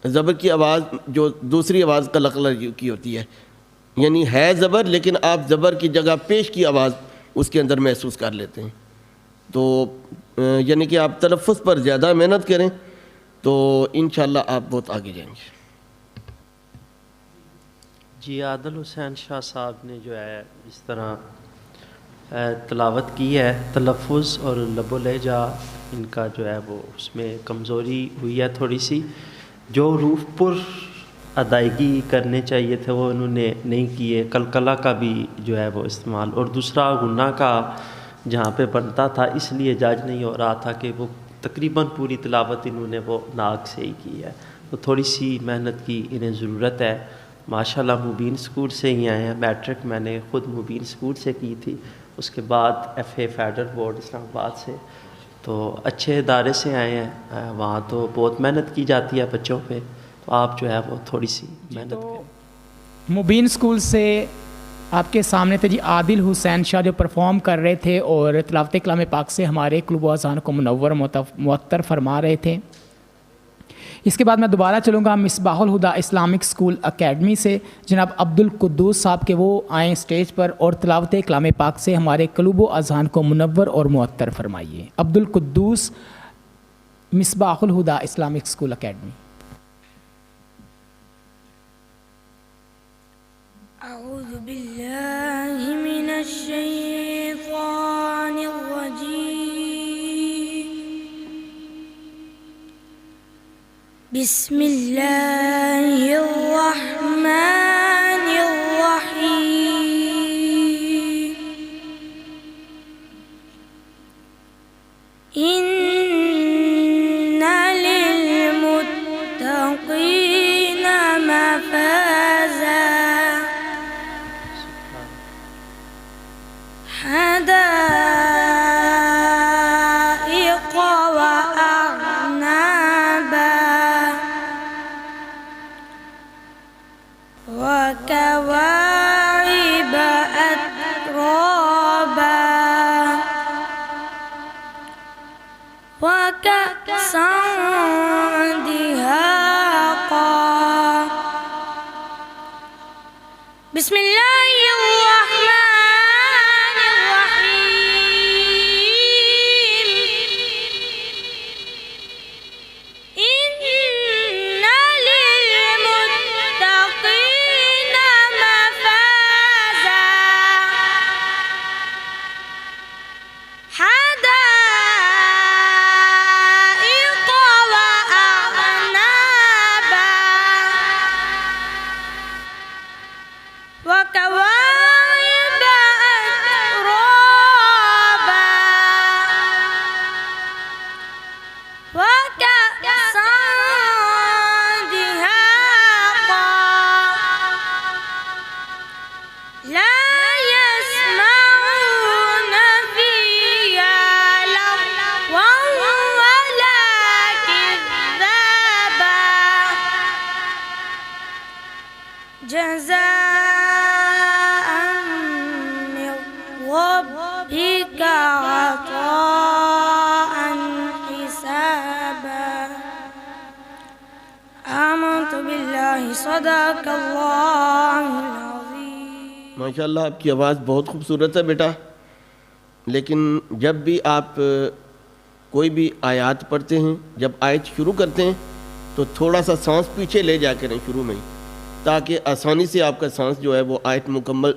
زبر کی آواز جو دوسری آواز قلقلہ کی ہوتی ہے، یعنی ہے زبر لیکن آپ زبر کی جگہ پیش کی آواز اس کے اندر محسوس کر لیتے ہیں. تو یعنی کہ آپ تلفظ پر زیادہ محنت کریں تو انشاءاللہ آپ بہت آگے جائیں گے. جی عادل حسین شاہ صاحب نے جو ہے اس طرح تلاوت کی ہے، تلفظ اور لب و لہجہ ان کا جو ہے وہ اس میں کمزوری ہوئی ہے تھوڑی سی. جو حروف پر ادائیگی کرنے چاہیے تھے وہ انہوں نے نہیں کیے. قلقلہ کا بھی جو ہے وہ استعمال، اور دوسرا غنہ کا جہاں پہ بنتا تھا اس لیے جاج نہیں ہو رہا تھا کہ وہ تقریباً پوری تلاوت انہوں نے وہ ناک سے ہی کی ہے. تو تھوڑی سی محنت کی انہیں ضرورت ہے. ماشاءاللہ مبین اسکول سے ہی آئے ہیں. میٹرک میں نے خود مبین اسکول سے کی تھی، اس کے بعد ایف اے فیڈرل بورڈ اسلام آباد سے. تو اچھے ادارے سے آئے ہیں، وہاں تو بہت محنت کی جاتی ہے بچوں پہ. تو آپ جو ہے وہ تھوڑی سی محنت کریں. مبین اسکول سے آپ کے سامنے تھے جی عادل حسین شاہ جو پرفارم کر رہے تھے اور تلاوت کلام پاک سے ہمارے قلوب و اذہان کو منور معطر فرما رہے تھے. اس کے بعد میں دوبارہ چلوں گا مصباح الہدا اسلامک اسکول اکیڈمی سے. جناب عبد القدوس صاحب کے وہ آئیں اسٹیج پر اور تلاوت کلام پاک سے ہمارے قلوب و اذہان کو منور اور معطر فرمائیے. عبد القدوس، مصباح الہدا اسلامک اسکول اکیڈمی. أعوذ بالله من الشيطان الرجيم. بسم الله الرحمن الرحيم. إن للمتقين مفازا حدائق وأعنابا وكواعب أترابا وكأسا دهاقا. بسم الله الرحمن الرحيم. إن للمتقين مفازا حدائق وأعنابا وكواعب أترابا وكأسا دهاقا. لا يسمعون فيها لغوا ولا كذابا جزاء من ربك عطاء حسابا. آمنت بالله صدق الله العظيم. ماشاءاللہ آپ کی آواز بہت خوبصورت ہے بیٹا، لیکن جب بھی آپ کوئی بھی آیات پڑھتے ہیں، جب آیت شروع کرتے ہیں تو تھوڑا سا سانس پیچھے لے جا کریں شروع میں ہی، تاکہ آسانی سے آپ کا سانس جو ہے وہ آیت مکمل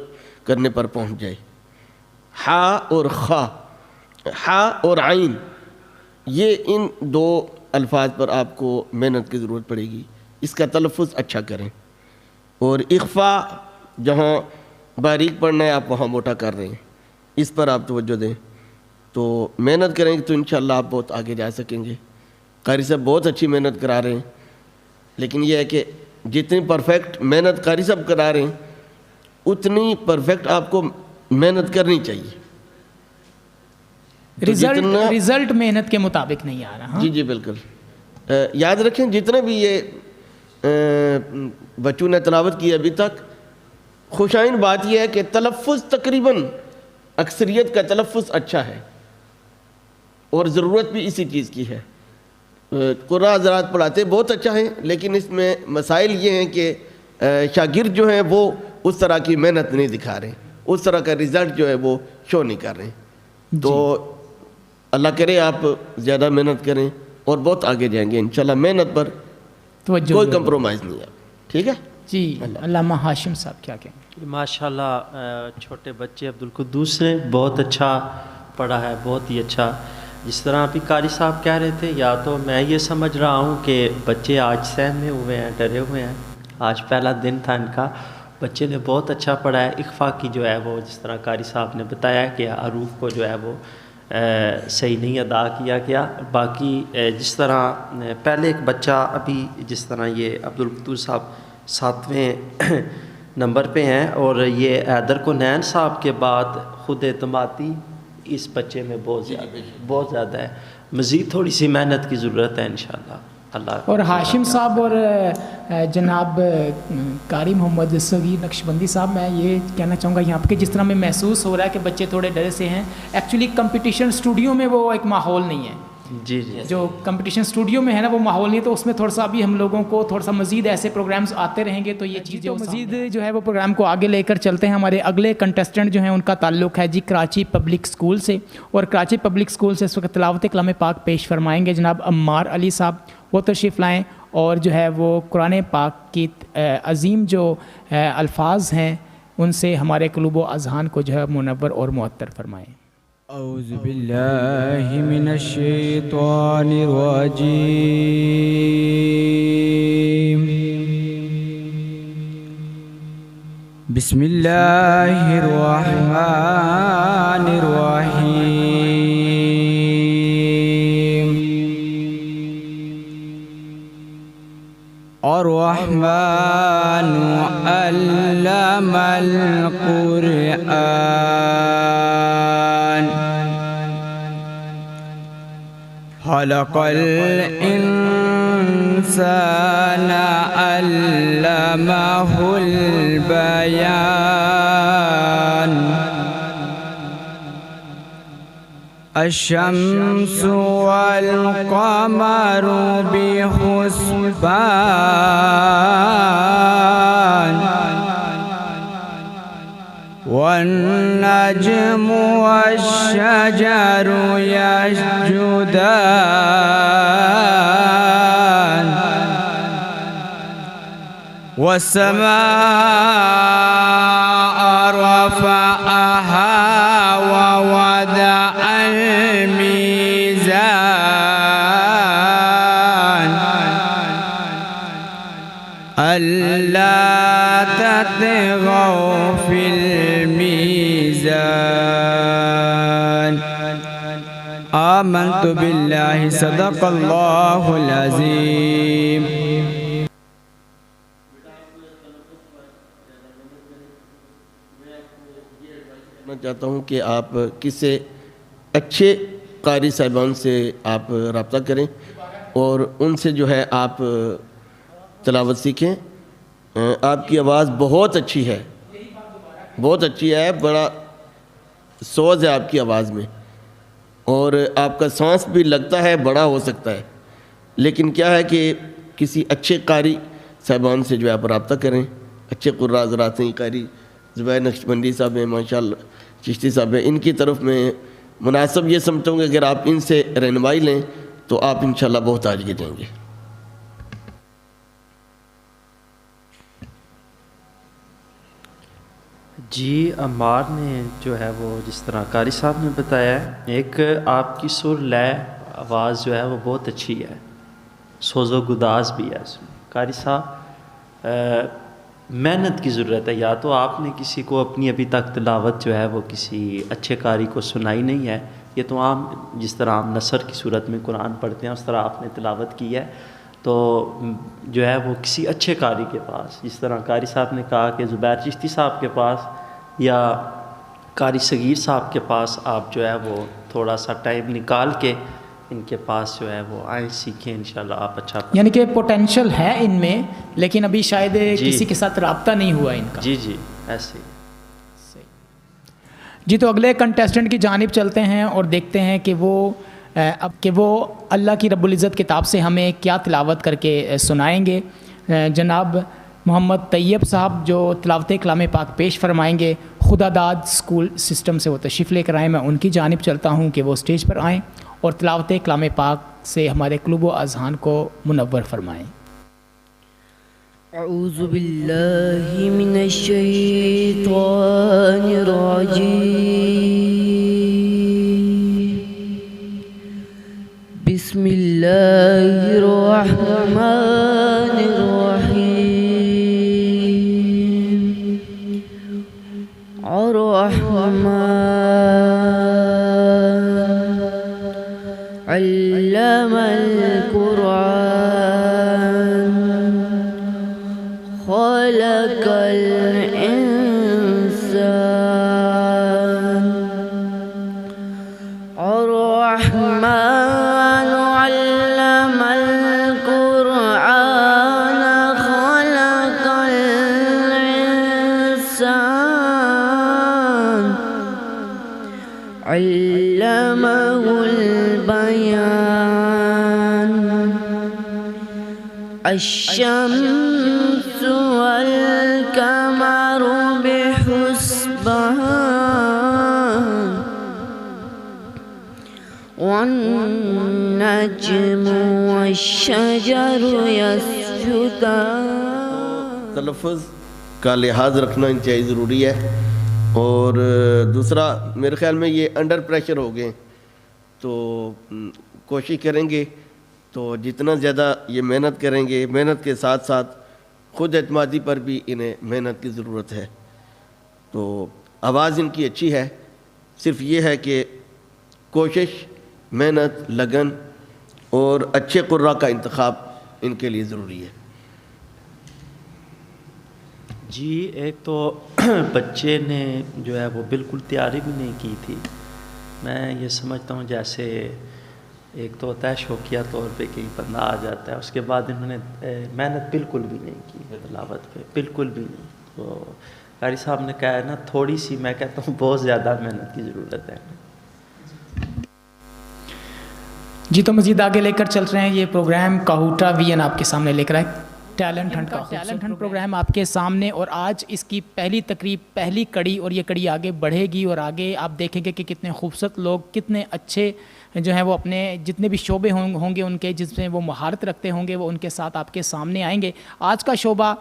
کرنے پر پہنچ جائے. ہا اور خا، ہا اور عین، یہ ان دو الفاظ پر آپ کو محنت کی ضرورت پڑے گی. اس کا تلفظ اچھا کریں. اور اخفا جہاں باریک پڑھنا ہے آپ وہاں موٹا کر رہے ہیں، اس پر آپ توجہ دیں. تو محنت کریں گے تو انشاءاللہ آپ بہت آگے جا سکیں گے. قاری صاحب بہت اچھی محنت کرا رہے ہیں، لیکن یہ ہے کہ جتنی پرفیکٹ محنت قاری صاحب کرا رہے ہیں اتنی پرفیکٹ آپ کو محنت کرنی چاہیے. تو جتنا- رزلٹ محنت کے مطابق نہیں آ رہا. جی بالکل. یاد رکھیں جتنے بھی یہ بچوں نے تلاوت کی ابھی تک، خوشائن بات یہ ہے کہ تلفظ تقریباً اکثریت کا تلفظ اچھا ہے، اور ضرورت بھی اسی چیز کی ہے. قراء حضرات پڑھاتے بہت اچھا ہے، لیکن اس میں مسائل یہ ہیں کہ شاگرد جو ہیں وہ اس طرح کی محنت نہیں دکھا رہے، اس طرح کا رزلٹ جو ہے وہ شو نہیں کر رہے. تو اللہ کرے آپ زیادہ محنت کریں اور بہت آگے جائیں گے انشاءاللہ. محنت پر توجہ کوئی کمپرومائز نہیں ہے. ٹھیک ہے جی. علامہ ہاشم صاحب کیا کہیں گے؟ ماشاءاللہ چھوٹے بچے عبدالقدوس نے بہت اچھا پڑھا ہے، بہت ہی اچھا. جس طرح ابھی قاری صاحب کہہ رہے تھے، یا تو میں یہ سمجھ رہا ہوں کہ بچے آج سہمے ہوئے ہیں، ڈرے ہوئے ہیں. آج پہلا دن تھا ان کا. بچے نے بہت اچھا پڑھا ہے. اخفا کی جو ہے وہ جس طرح قاری صاحب نے بتایا کہ حروف کو جو ہے وہ صحیح نہیں ادا کیا گیا. باقی جس طرح پہلے ایک بچہ ابھی جس طرح یہ عبدالقدوس صاحب 7ویں نمبر پہ ہیں، اور یہ حیدر کنین صاحب کے بعد خود اعتمادی اس بچے میں بہت زیادہ ہے. مزید تھوڑی سی محنت کی ضرورت ہے انشاءاللہ. اللہ. اور ہاشم صاحب اور جناب قاری محمد صغیر نقشبندی صاحب، میں یہ کہنا چاہوں گا یہاں پہ کہ جس طرح میں محسوس ہو رہا ہے کہ بچے تھوڑے ڈرے سے ہیں. ایکچولی کمپٹیشن اسٹوڈیو میں وہ ایک ماحول نہیں ہے. جی جو کمپٹیشن اسٹوڈیو میں ہے نا وہ ماحول نہیں، تو اس میں تھوڑا سا ابھی ہم لوگوں کو تھوڑا سا مزید ایسے پروگرامز آتے رہیں گے تو یہ چیزیں مزید جو ہے وہ پروگرام کو آگے لے کر چلتے ہیں. ہمارے اگلے کنٹیسٹنٹ جو ہیں ان کا تعلق ہے جی کراچی پبلک اسکول سے، اور کراچی پبلک اسکول سے اس وقت تلاوت کلام پاک پیش فرمائیں گے جناب عمار علی صاحب. وہ تشریف لائیں اور جو ہے وہ قرآن پاک کی عظیم جو الفاظ ہیں ان سے ہمارے قلوب و اذہان کو جو ہے منور اور معطر فرمائیں. اعوذ باللہ من الشیطان الرجیم. بسم اللہ الرحمن الرحیم. الرحمن علم القرآن خلق الإنسان علمه البيان. الشمس والقمر بحسبان والنجم والشجر يسجدان والسماء رفعها ووضع الميزان ألا تطغوا في الميزان. آمنت بالله صدق الله العظيم. میں چاہتا ہوں کہ آپ کسی اچھے قاری صاحبان سے آپ رابطہ کریں اور ان سے جو ہے آپ تلاوت سیکھیں. آپ کی آواز بہت اچھی ہے، بہت اچھی ہے، بڑا سوز ہے آپ کی آواز میں، اور آپ کا سانس بھی لگتا ہے بڑا ہو سکتا ہے، لیکن کیا ہے کہ کسی اچھے قاری صاحبان سے جو ہے آپ رابطہ کریں. اچھے قراء حضرات ہیں، قاری زبیر نقشبندی صاحب ہیں، ماشاءاللہ چشتی صاحب ہیں، ان کی طرف میں مناسب یہ سمجھتا ہوں کہ اگر آپ ان سے رہنمائی لیں تو آپ انشاءاللہ بہت آگے جائیں گے. جی عمار نے جو ہے وہ جس طرح قاری صاحب نے بتایا ہے، ایک آپ کی سر لے آواز جو ہے وہ بہت اچھی ہے، سوز و گداز بھی ہے اس میں. قاری صاحب محنت کی ضرورت ہے. یا تو آپ نے کسی کو اپنی ابھی تک تلاوت جو ہے وہ کسی اچھے قاری کو سنائی نہیں ہے. یہ تو عام جس طرح آپ نثر کی صورت میں قرآن پڑھتے ہیں اس طرح آپ نے تلاوت کی ہے. تو جو ہے وہ کسی اچھے قاری کے پاس، جس طرح قاری صاحب نے کہا کہ زبیر چشتی صاحب کے پاس یا قاری صغیر صاحب کے پاس آپ جو ہے وہ تھوڑا سا ٹائم نکال کے ان کے پاس جو ہے وہ آئیں، سیکھیں، انشاءاللہ آپ اچھا یعنی کہ پوٹینشل ہے ان میں، لیکن ابھی شاید کسی کے ساتھ رابطہ نہیں ہوا ان کا. جی جی ایسے ہی. جی تو اگلے کنٹیسٹنٹ کی جانب چلتے ہیں اور دیکھتے ہیں کہ وہ اللہ کی رب العزت کتاب سے ہمیں کیا تلاوت کر کے سنائیں گے. جناب محمد طیب صاحب جو تلاوت کلام پاک پیش فرمائیں گے، خدا داد اسکول سسٹم سے وہ تشریف لے کر آئیں. میں ان کی جانب چلتا ہوں کہ وہ اسٹیج پر آئیں اور تلاوت کلام پاک سے ہمارے قلوب و اذہان کو منور فرمائیں. اعوذ باللہ من الشیطان الرجیم، بسم اللہ الرحمن الرحیم. الرحمن علم القرآن خلق الإنسان. الرحمن علم القرآن خلق الإنسان علمه البيان. الشمس والقمر بحسبان والنجم والشجر يسجدان. تلفظ کا لحاظ رکھنا انتہائی ضروری ہے. اور دوسرا میرے خیال میں یہ انڈر پریشر ہو گئے، تو کوشش کریں گے تو جتنا زیادہ یہ محنت کریں گے، محنت کے ساتھ ساتھ خود اعتمادی پر بھی انہیں محنت کی ضرورت ہے. تو آواز ان کی اچھی ہے، صرف یہ ہے کہ کوشش، محنت، لگن اور اچھے قراء کا انتخاب ان کے لیے ضروری ہے. جی ایک تو بچے نے جو ہے وہ بالکل تیاری بھی نہیں کی تھی. میں یہ سمجھتا ہوں جیسے ایک تو ہوتا ہے شوقیہ طور پہ کہ بندہ آ جاتا ہے، اس کے بعد انہوں نے محنت بالکل بھی نہیں کی تلاوت پہ، بالکل بھی نہیں. تو قاری صاحب نے کہا ہے نا تھوڑی سی، میں کہتا ہوں بہت زیادہ محنت کی ضرورت ہے. جی تو مزید آگے لے کر چل رہے ہیں. یہ پروگرام کاہوٹا وی این آپ کے سامنے لے کر آئے. ٹیلنٹ ہنٹ کا ٹیلنٹ ہنٹ پروگرام آپ کے سامنے، اور آج اس کی پہلی تقریب، پہلی کڑی، اور یہ کڑی آگے بڑھے گی اور آگے آپ دیکھیں گے کہ کتنے خوبصورت لوگ، کتنے اچھے جو ہیں وہ اپنے جتنے بھی شعبے ہوں گے ان کے جس میں وہ مہارت رکھتے ہوں گے، وہ ان کے ساتھ آپ کے سامنے آئیں گے. آج کا شعبہ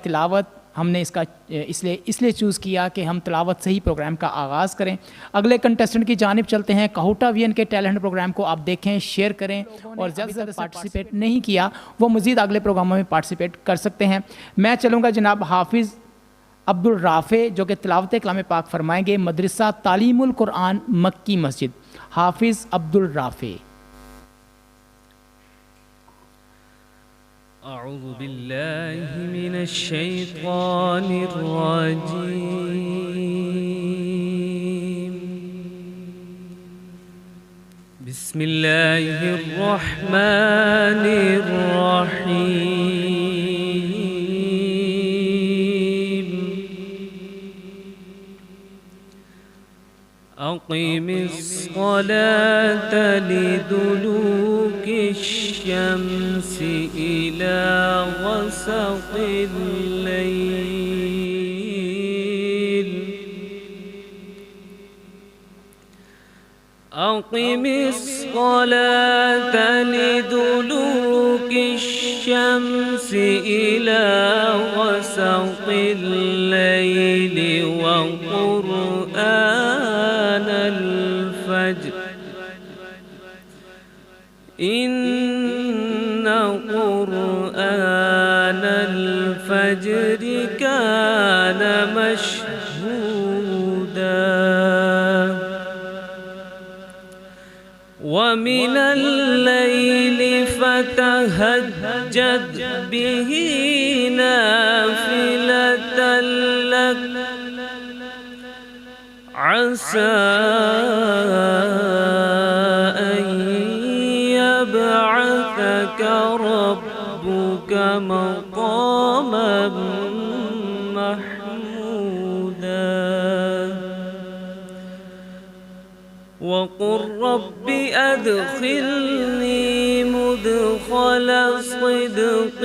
تلاوت ہم نے اس لیے چوز کیا کہ ہم تلاوت سے ہی پروگرام کا آغاز کریں. اگلے کنٹیسٹنٹ کی جانب چلتے ہیں. کاہوٹا وی این کے ٹیلنٹ پروگرام کو آپ دیکھیں، شیئر کریں، اور زیادہ سے زیادہ پارٹیسپیٹ نہیں کیا وہ مزید اگلے پروگراموں میں پارٹیسپیٹ کر سکتے ہیں. میں چلوں گا جناب حافظ عبد الرافع جو کہ تلاوت کلام پاک فرمائیں گے، مدرسہ تعلیم القرآن مکی مسجد. حافظ عبد الرافع. أعوذ بالله من الشيطان الرجيم. بسم الله الرحمن الرحيم. أقم الصلاة لدلوك الشمس إلى غسق الليل. أقم الصلاة لدلوك الشمس إلى غسق الليل وقرآن الفجر إن قرآن الفجر كان مشهودا. ومن الليل فتهجد به نافلة لك عسى أن يبعثك ربك مقاما محمودا وقل رب أدخلني مدخل صدق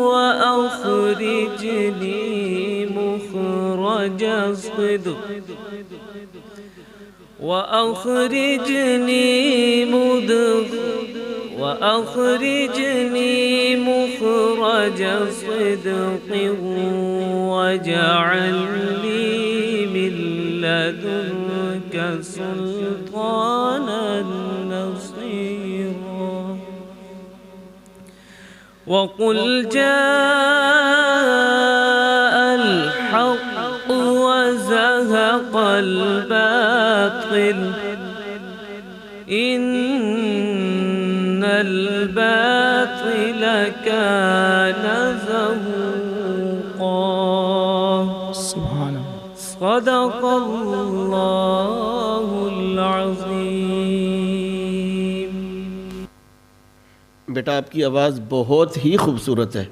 وأخرجني مخرج صدق وأخرجني مخرج صدق واجعل لي من لدنك سلطانا نصيرا وقل جاء الحق وزهق الباطل إن الباطل كان زهوقا سبحان اللہ. صدق اللہ العظیم. بیٹا آپ کی آواز بہت ہی خوبصورت ہے،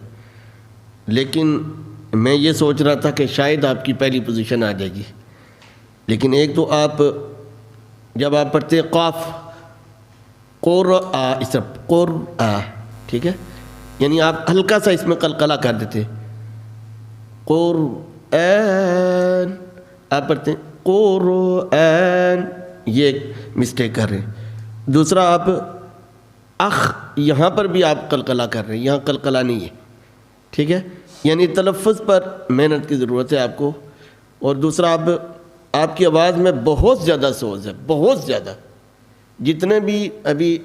لیکن میں یہ سوچ رہا تھا کہ شاید آپ کی پہلی پوزیشن آ جائے گی. لیکن ایک تو آپ جب آپ پڑھتے قاف قرآ، اس طرح قرآ، ٹھیک ہے، یعنی آپ ہلکا سا اس میں قلقلہ کر دیتے. قرآن آپ پڑھتے ہیں قرآن، یہ ایک مسٹیک کر رہے ہیں. دوسرا آپ اخ، یہاں پر بھی آپ قلقلہ کر رہے ہیں، یہاں قلقلہ نہیں ہے، ٹھیک ہے، یعنی تلفظ پر محنت کی ضرورت ہے آپ کو. اور دوسرا آپ کی آواز میں بہت زیادہ سوز ہے، بہت زیادہ. جتنے بھی ابھی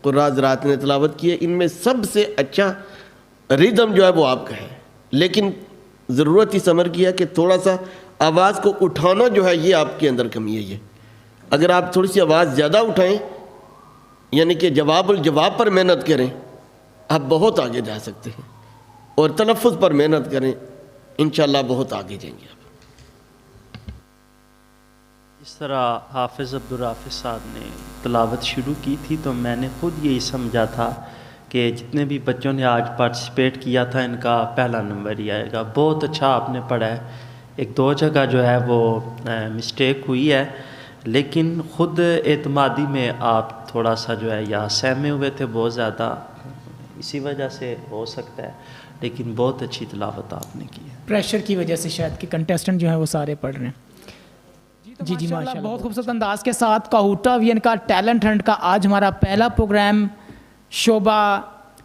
قراء حضرات نے تلاوت کی ہے ان میں سب سے اچھا ریدم جو ہے وہ آپ کا ہے. لیکن ضرورت اس امر کی ہے کہ تھوڑا سا آواز کو اٹھانا جو ہے یہ آپ کے اندر کمی ہے. یہ اگر آپ تھوڑی سی آواز زیادہ اٹھائیں، یعنی کہ جواب الجواب پر محنت کریں، آپ بہت آگے جا سکتے ہیں. اور تلفظ پر محنت کریں، انشاءاللہ بہت آگے جائیں گے آپ. اس طرح حافظ عبدالرافع صاحب نے تلاوت شروع کی تھی تو میں نے خود یہی سمجھا تھا کہ جتنے بھی بچوں نے آج پارٹیسپیٹ کیا تھا ان کا پہلا نمبر ہی آئے گا. بہت اچھا آپ نے پڑھا ہے. ایک دو جگہ جو ہے وہ مسٹیک ہوئی ہے، لیکن خود اعتمادی میں آپ تھوڑا سا جو ہے یا سہمے ہوئے تھے بہت زیادہ، اسی وجہ سے ہو سکتا ہے. لیکن بہت اچھی تلاوت آپ نے کی ہے. پریشر کی وجہ سے شاید کہ کنٹیسٹنٹ جو ہے وہ سارے پڑھ رہے ہیں. جی ماشاءاللہ، بہت خوبصورت انداز کے ساتھ کاہوٹا وی این کا ٹیلنٹ ہنٹ کا آج ہمارا پہلا پروگرام شعبہ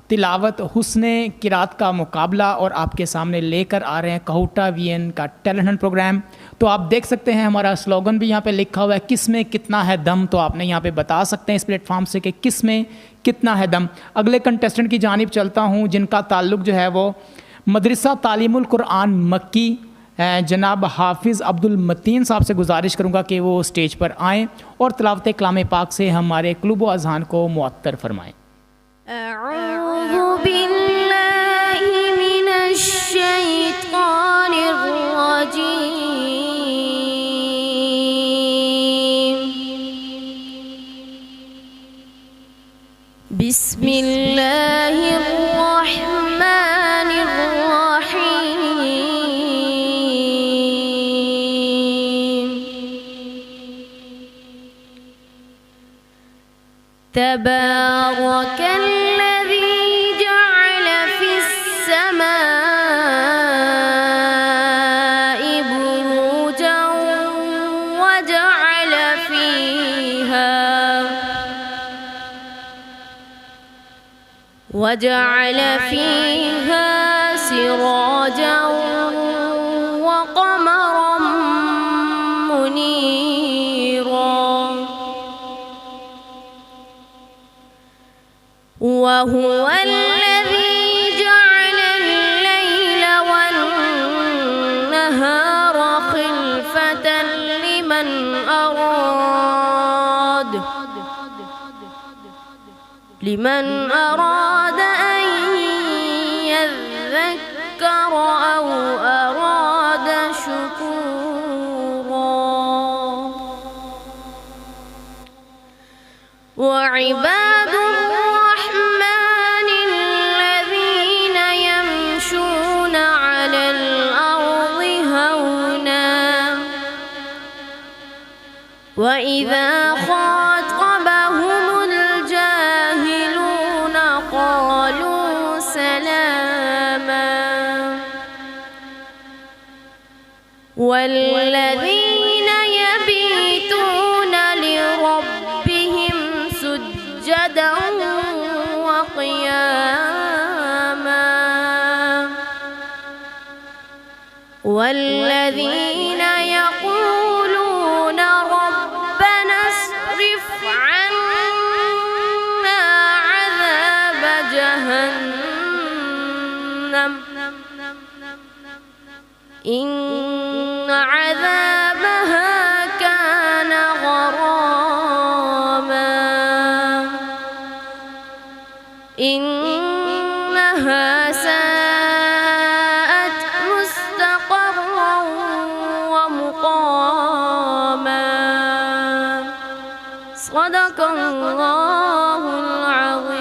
تلاوت حسن قرات کا مقابلہ، اور آپ کے سامنے لے کر آ رہے ہیں کاہوٹا وی این کا ٹیلنٹ ہنٹ پروگرام. تو آپ دیکھ سکتے ہیں ہمارا سلوگن بھی یہاں پہ لکھا ہوا ہے، کس میں کتنا ہے دم. تو آپ نے یہاں پہ بتا سکتے ہیں اس پلیٹ فارم سے کہ کس میں کتنا ہے دم. اگلے کنٹیسٹنٹ کی جانب چلتا ہوں جن کا تعلق جو ہے وہ مدرسہ تعلیم القرآن مکی جناب حافظ عبد المتین صاحب سے گزارش کروں گا کہ وہ اسٹیج پر آئیں اور تلاوت کلام پاک سے ہمارے قلوب و اذہان کو معطر فرمائیں. أعوذ بالله من الشيطان الرجيم. بسم الله الرحمن الرحيم. تبارك الذي جعل في السماء بروجا وجعل فيها سراجا وقمرا منيرا وهو الذي جعل الليل والنهار خلفة لمن أراد لمن أراد أن يذكر أو أراد شكورا وعباد الرحمن الذين يمشون على الأرض هونا وإذا خاطبهم الجاهلون قالوا سلاما والذين يبيتون لربهم سجدا وقياما والذين يقولون ربنا اصرف عنا عذاب جهنم إن عذابها كان غراما إنها ساءت مستقرا ومقاما صدق الله العظيم.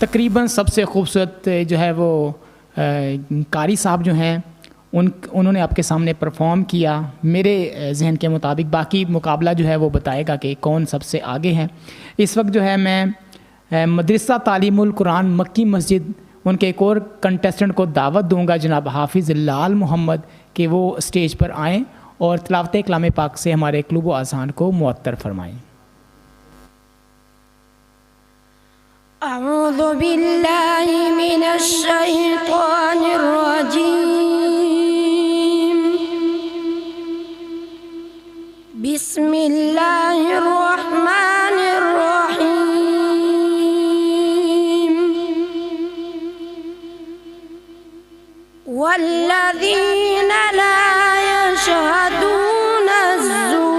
تقریباً سب سے خوبصورت جو ہے وہ قاری صاحب جو ہیں انہوں نے آپ کے سامنے پرفارم کیا میرے ذہن کے مطابق. باقی مقابلہ جو ہے وہ بتائے گا کہ کون سب سے آگے ہیں. اس وقت جو ہے میں مدرسہ تعلیم القرآن مکی مسجد ان کے ایک اور کنٹیسٹنٹ کو دعوت دوں گا جناب حافظ لال محمد کہ وہ اسٹیج پر آئیں اور تلاوت کلام پاک سے ہمارے قلوب و اذہان کو معطر فرمائیں. اعوذ باللہ من الشیطان الرجیم بسم اللہ الرحمن الرحیم والذین لا یشہدون الزور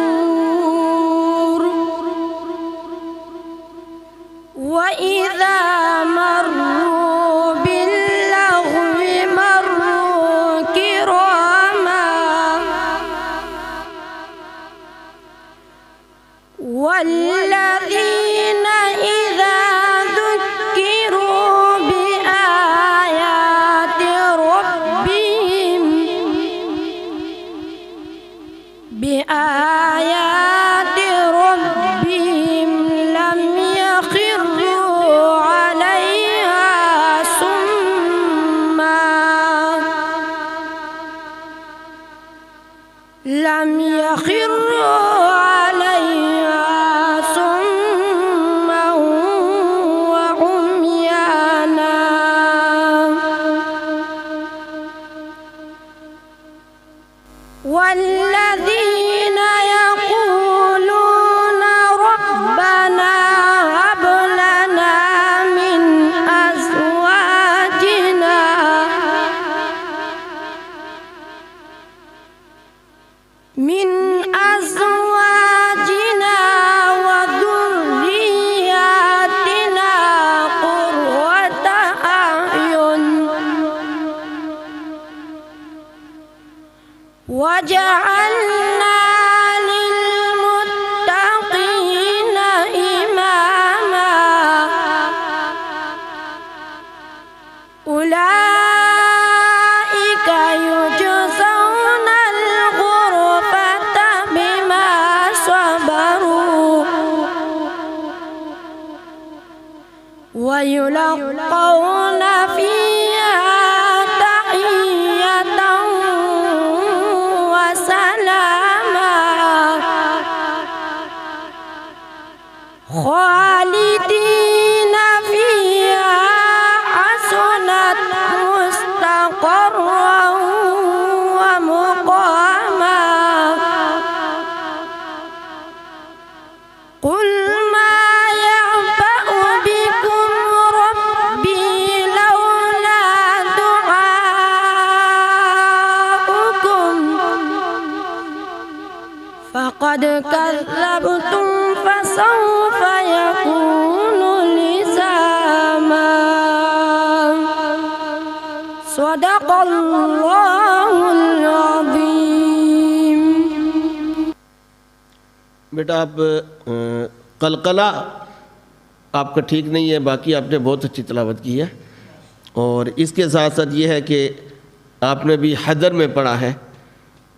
وَإِذَا مَرُّوا بِاللَّغْوِ مَرُّوا كِرَامًا وَالَّذِينَ إِذَا ذُكِّرُوا بِآيَاتِ رَبِّهِمْ لَمْ يَخِرُّوا عَلَيْهَا صُمًّا وَعُمْيَانًا والذين يقولون ربنا هب لنا من أزواجنا وذرياتنا قرة أعين وجعلنا للمتقين إماما أولئك يجزون الغرفة بما صبروا ويلقون فيها تحية خالدين فيها حسنت مستقرا ومقاما قل ما يعبأ بكم ربي لولا دعاؤكم فقد كذبتم فسوف يكون لزاما صدق اللہ العظیم. بیٹا آپ قلقلہ آپ کا ٹھیک نہیں ہے، باقی آپ نے بہت اچھی تلاوت کی ہے، اور اس کے ساتھ ساتھ یہ ہے کہ آپ نے بھی حضر میں پڑھا ہے،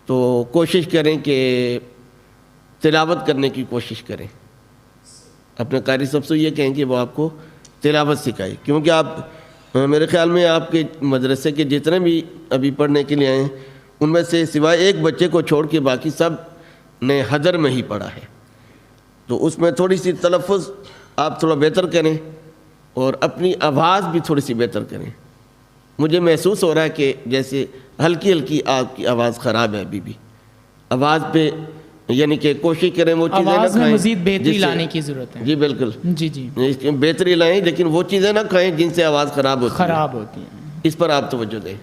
تو کوشش کریں کہ تلاوت کرنے کی کوشش کریں. اپنے قاری صاحب سے یہ کہیں کہ وہ آپ کو تلاوت سکھائے، کیونکہ آپ میرے خیال میں آپ کے مدرسے کے جتنے بھی ابھی پڑھنے کے لیے آئے ہیں ان میں سے سوائے ایک بچے کو چھوڑ کے باقی سب نے حضر میں ہی پڑھا ہے، تو اس میں تھوڑی سی تلفظ آپ تھوڑا بہتر کریں اور اپنی آواز بھی تھوڑی سی بہتر کریں. مجھے محسوس ہو رہا ہے کہ جیسے ہلکی ہلکی آپ کی آواز خراب ہے ابھی بھی. آواز پہ یعنی کہ کوشش کریں وہ چیزیں نہ آواز میں کھائیں مزید بہتری جس سے- لانے کی ضرورت ہے. جی بالکل، جی بہتری لائیں، لیکن وہ چیزیں نہ کھائیں جن سے آواز خراب ہوتی ہے. خراب ہوتی ہیں. اس پر آپ توجہ دیں.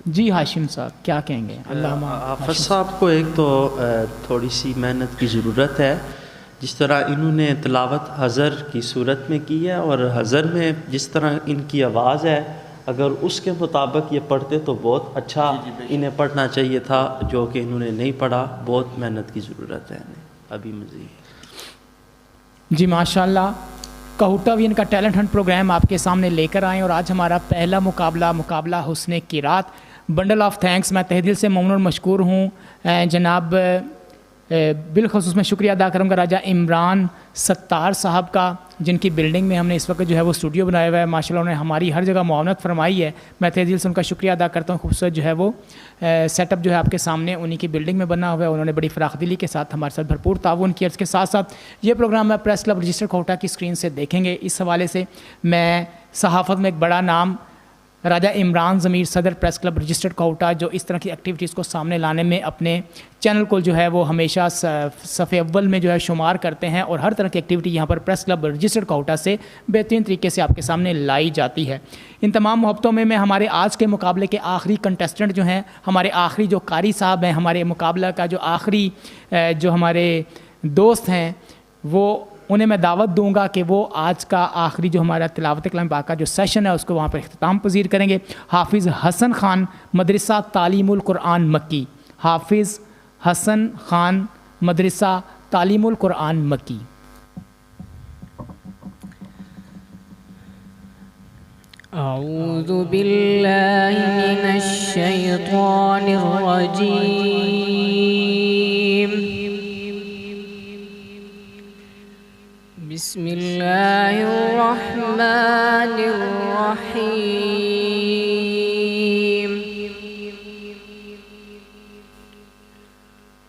جی ہاشم صاحب کیا کہیں گے؟ علامہ حافظ صاحب کو ایک تو تھوڑی سی محنت کی ضرورت ہے. جس طرح انہوں نے تلاوت حضر کی صورت میں کی ہے، اور حضر میں جس طرح ان کی آواز ہے اگر اس کے مطابق یہ پڑھتے تو بہت اچھا انہیں پڑھنا چاہیے تھا، جو کہ انہوں نے نہیں پڑھا. بہت محنت کی ضرورت ہے انہیں ابھی مزید. جی ماشاءاللہ. کہوٹا وین کا ٹیلنٹ ہنٹ پروگرام آپ کے سامنے لے کر آئیں، اور آج ہمارا پہلا مقابلہ حسن قرات بنڈل آف تھینکس۔ میں تہہ دل سے ممنون اور مشکور ہوں جناب بالخصوص میں شکریہ ادا کروں گا راجہ عمران ستار صاحب کا، جن کی بلڈنگ میں ہم نے اس وقت جو ہے وہ اسٹوڈیو بنایا ہوا ہے۔ ماشاءاللہ انہوں نے ہماری ہر جگہ معاونت فرمائی ہے، میں تہہ دل سے ان کا شکریہ ادا کرتا ہوں۔ خوبصورت جو ہے وہ سیٹ اپ جو ہے آپ کے سامنے انہی کی بلڈنگ میں بنا ہوا ہے، انہوں نے بڑی فراخ دلی کے ساتھ ہمارے ساتھ بھرپور تعاون کیا۔ اس کے ساتھ ساتھ یہ پروگرام میں پریس کلب رجسٹر کہوٹا کی اسکرین سے دیکھیں گے۔ اس حوالے سے میں صحافت میں ایک بڑا نام راجہ عمران ضمیر صدر پریس کلب رجسٹرڈ کہوٹا، جو اس طرح کی ایکٹیویٹیز کو سامنے لانے میں اپنے چینل کو جو ہے وہ ہمیشہ صفحے اول میں جو ہے شمار کرتے ہیں، اور ہر طرح کی ایکٹیویٹی یہاں پر پریس کلب رجسٹرڈ کہوٹا سے بہترین طریقے سے آپ کے سامنے لائی جاتی ہے۔ ان تمام محبتوں میں ہمارے آج کے مقابلے کے آخری کنٹیسٹنٹ جو ہیں، ہمارے آخری جو قاری صاحب ہیں، ہمارے مقابلہ کا جو آخری جو ہمارے دوست ہیں، وہ انہیں میں دعوت دوں گا کہ وہ آج کا آخری جو ہمارا تلاوت کلام پاک کا جو سیشن ہے اس کو وہاں پر اختتام پذیر کریں گے۔ حافظ حسن خان مدرسہ تعلیم القرآن مکی، حافظ حسن خان مدرسہ تعلیم القرآن مکی۔ اعوذ باللہ من الشیطان الرجیم، بسم اللہ الرحمن الرحیم۔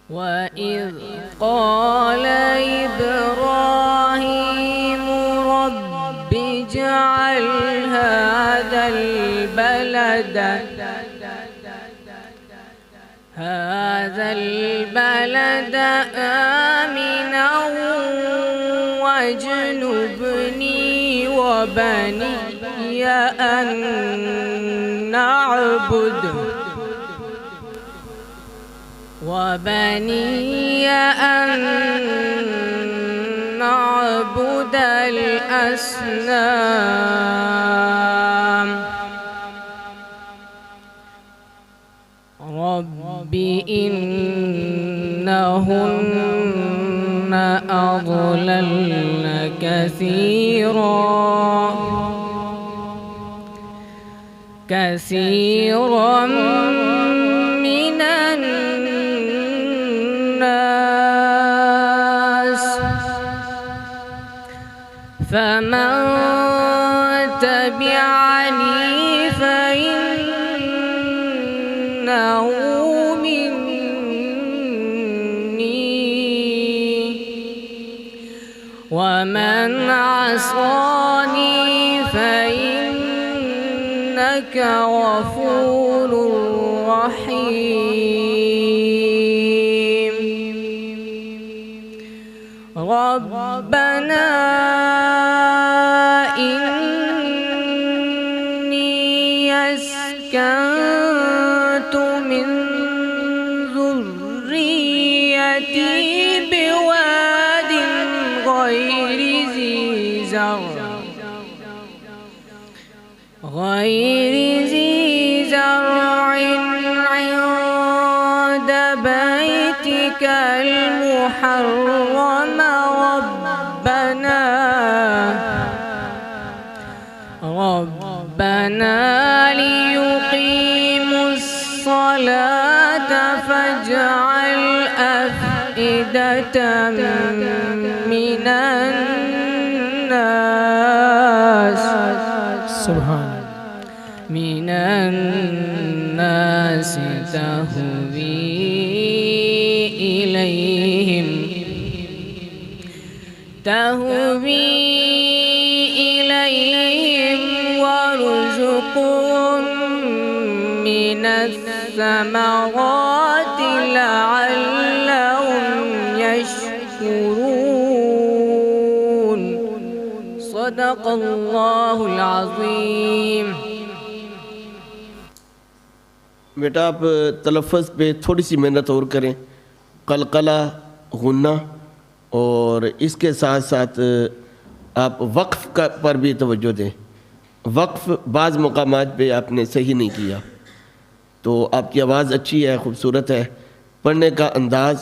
وَإِذْ قَالَ إِبْرَاهِيمُ رَبِّ اجْعَلْ هَذَا الْبَلَدَ آمِنًا واجنبني وبني أن نعبد الأصنام رب إنهن أضللن كثيرا من الناس فمن تبعني فإنه ومن عصاني فإنك غفور رحيم ربنا إني أسكنت من ذريتي بواد غير ذي زرع عند بيتك المحرم ربنا ليقيموا الصلاة فاجعل أفئدة من الناس تهوي إليهم وارزقهم من الثمرات لعلهم يشكرون صدق اللہ العظیم۔ بیٹا آپ تلفظ پہ تھوڑی سی محنت اور کریں، قلقلہ غنہ، اور اس کے ساتھ ساتھ آپ وقف پر بھی توجہ دیں۔ وقف بعض مقامات پہ آپ نے صحیح نہیں کیا، تو آپ کی آواز اچھی ہے، خوبصورت ہے، پڑھنے کا انداز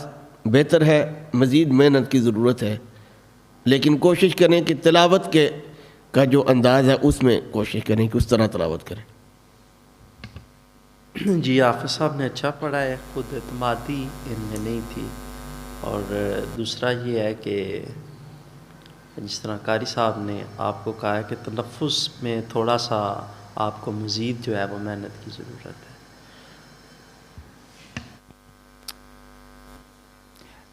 بہتر ہے، مزید محنت کی ضرورت ہے۔ لیکن کوشش کریں کہ تلاوت کا جو انداز ہے اس میں کوشش کریں کہ اس طرح تلاوت کریں. جی حافظ صاحب نے اچھا پڑھا ہے، خود اعتمادی ان میں نہیں تھی. اور دوسرا یہ ہے کہ جس طرح قاری صاحب نے آپ کو کہا ہے کہ تلفظ میں تھوڑا سا آپ کو مزید جو ہے وہ محنت کی ضرورت ہے.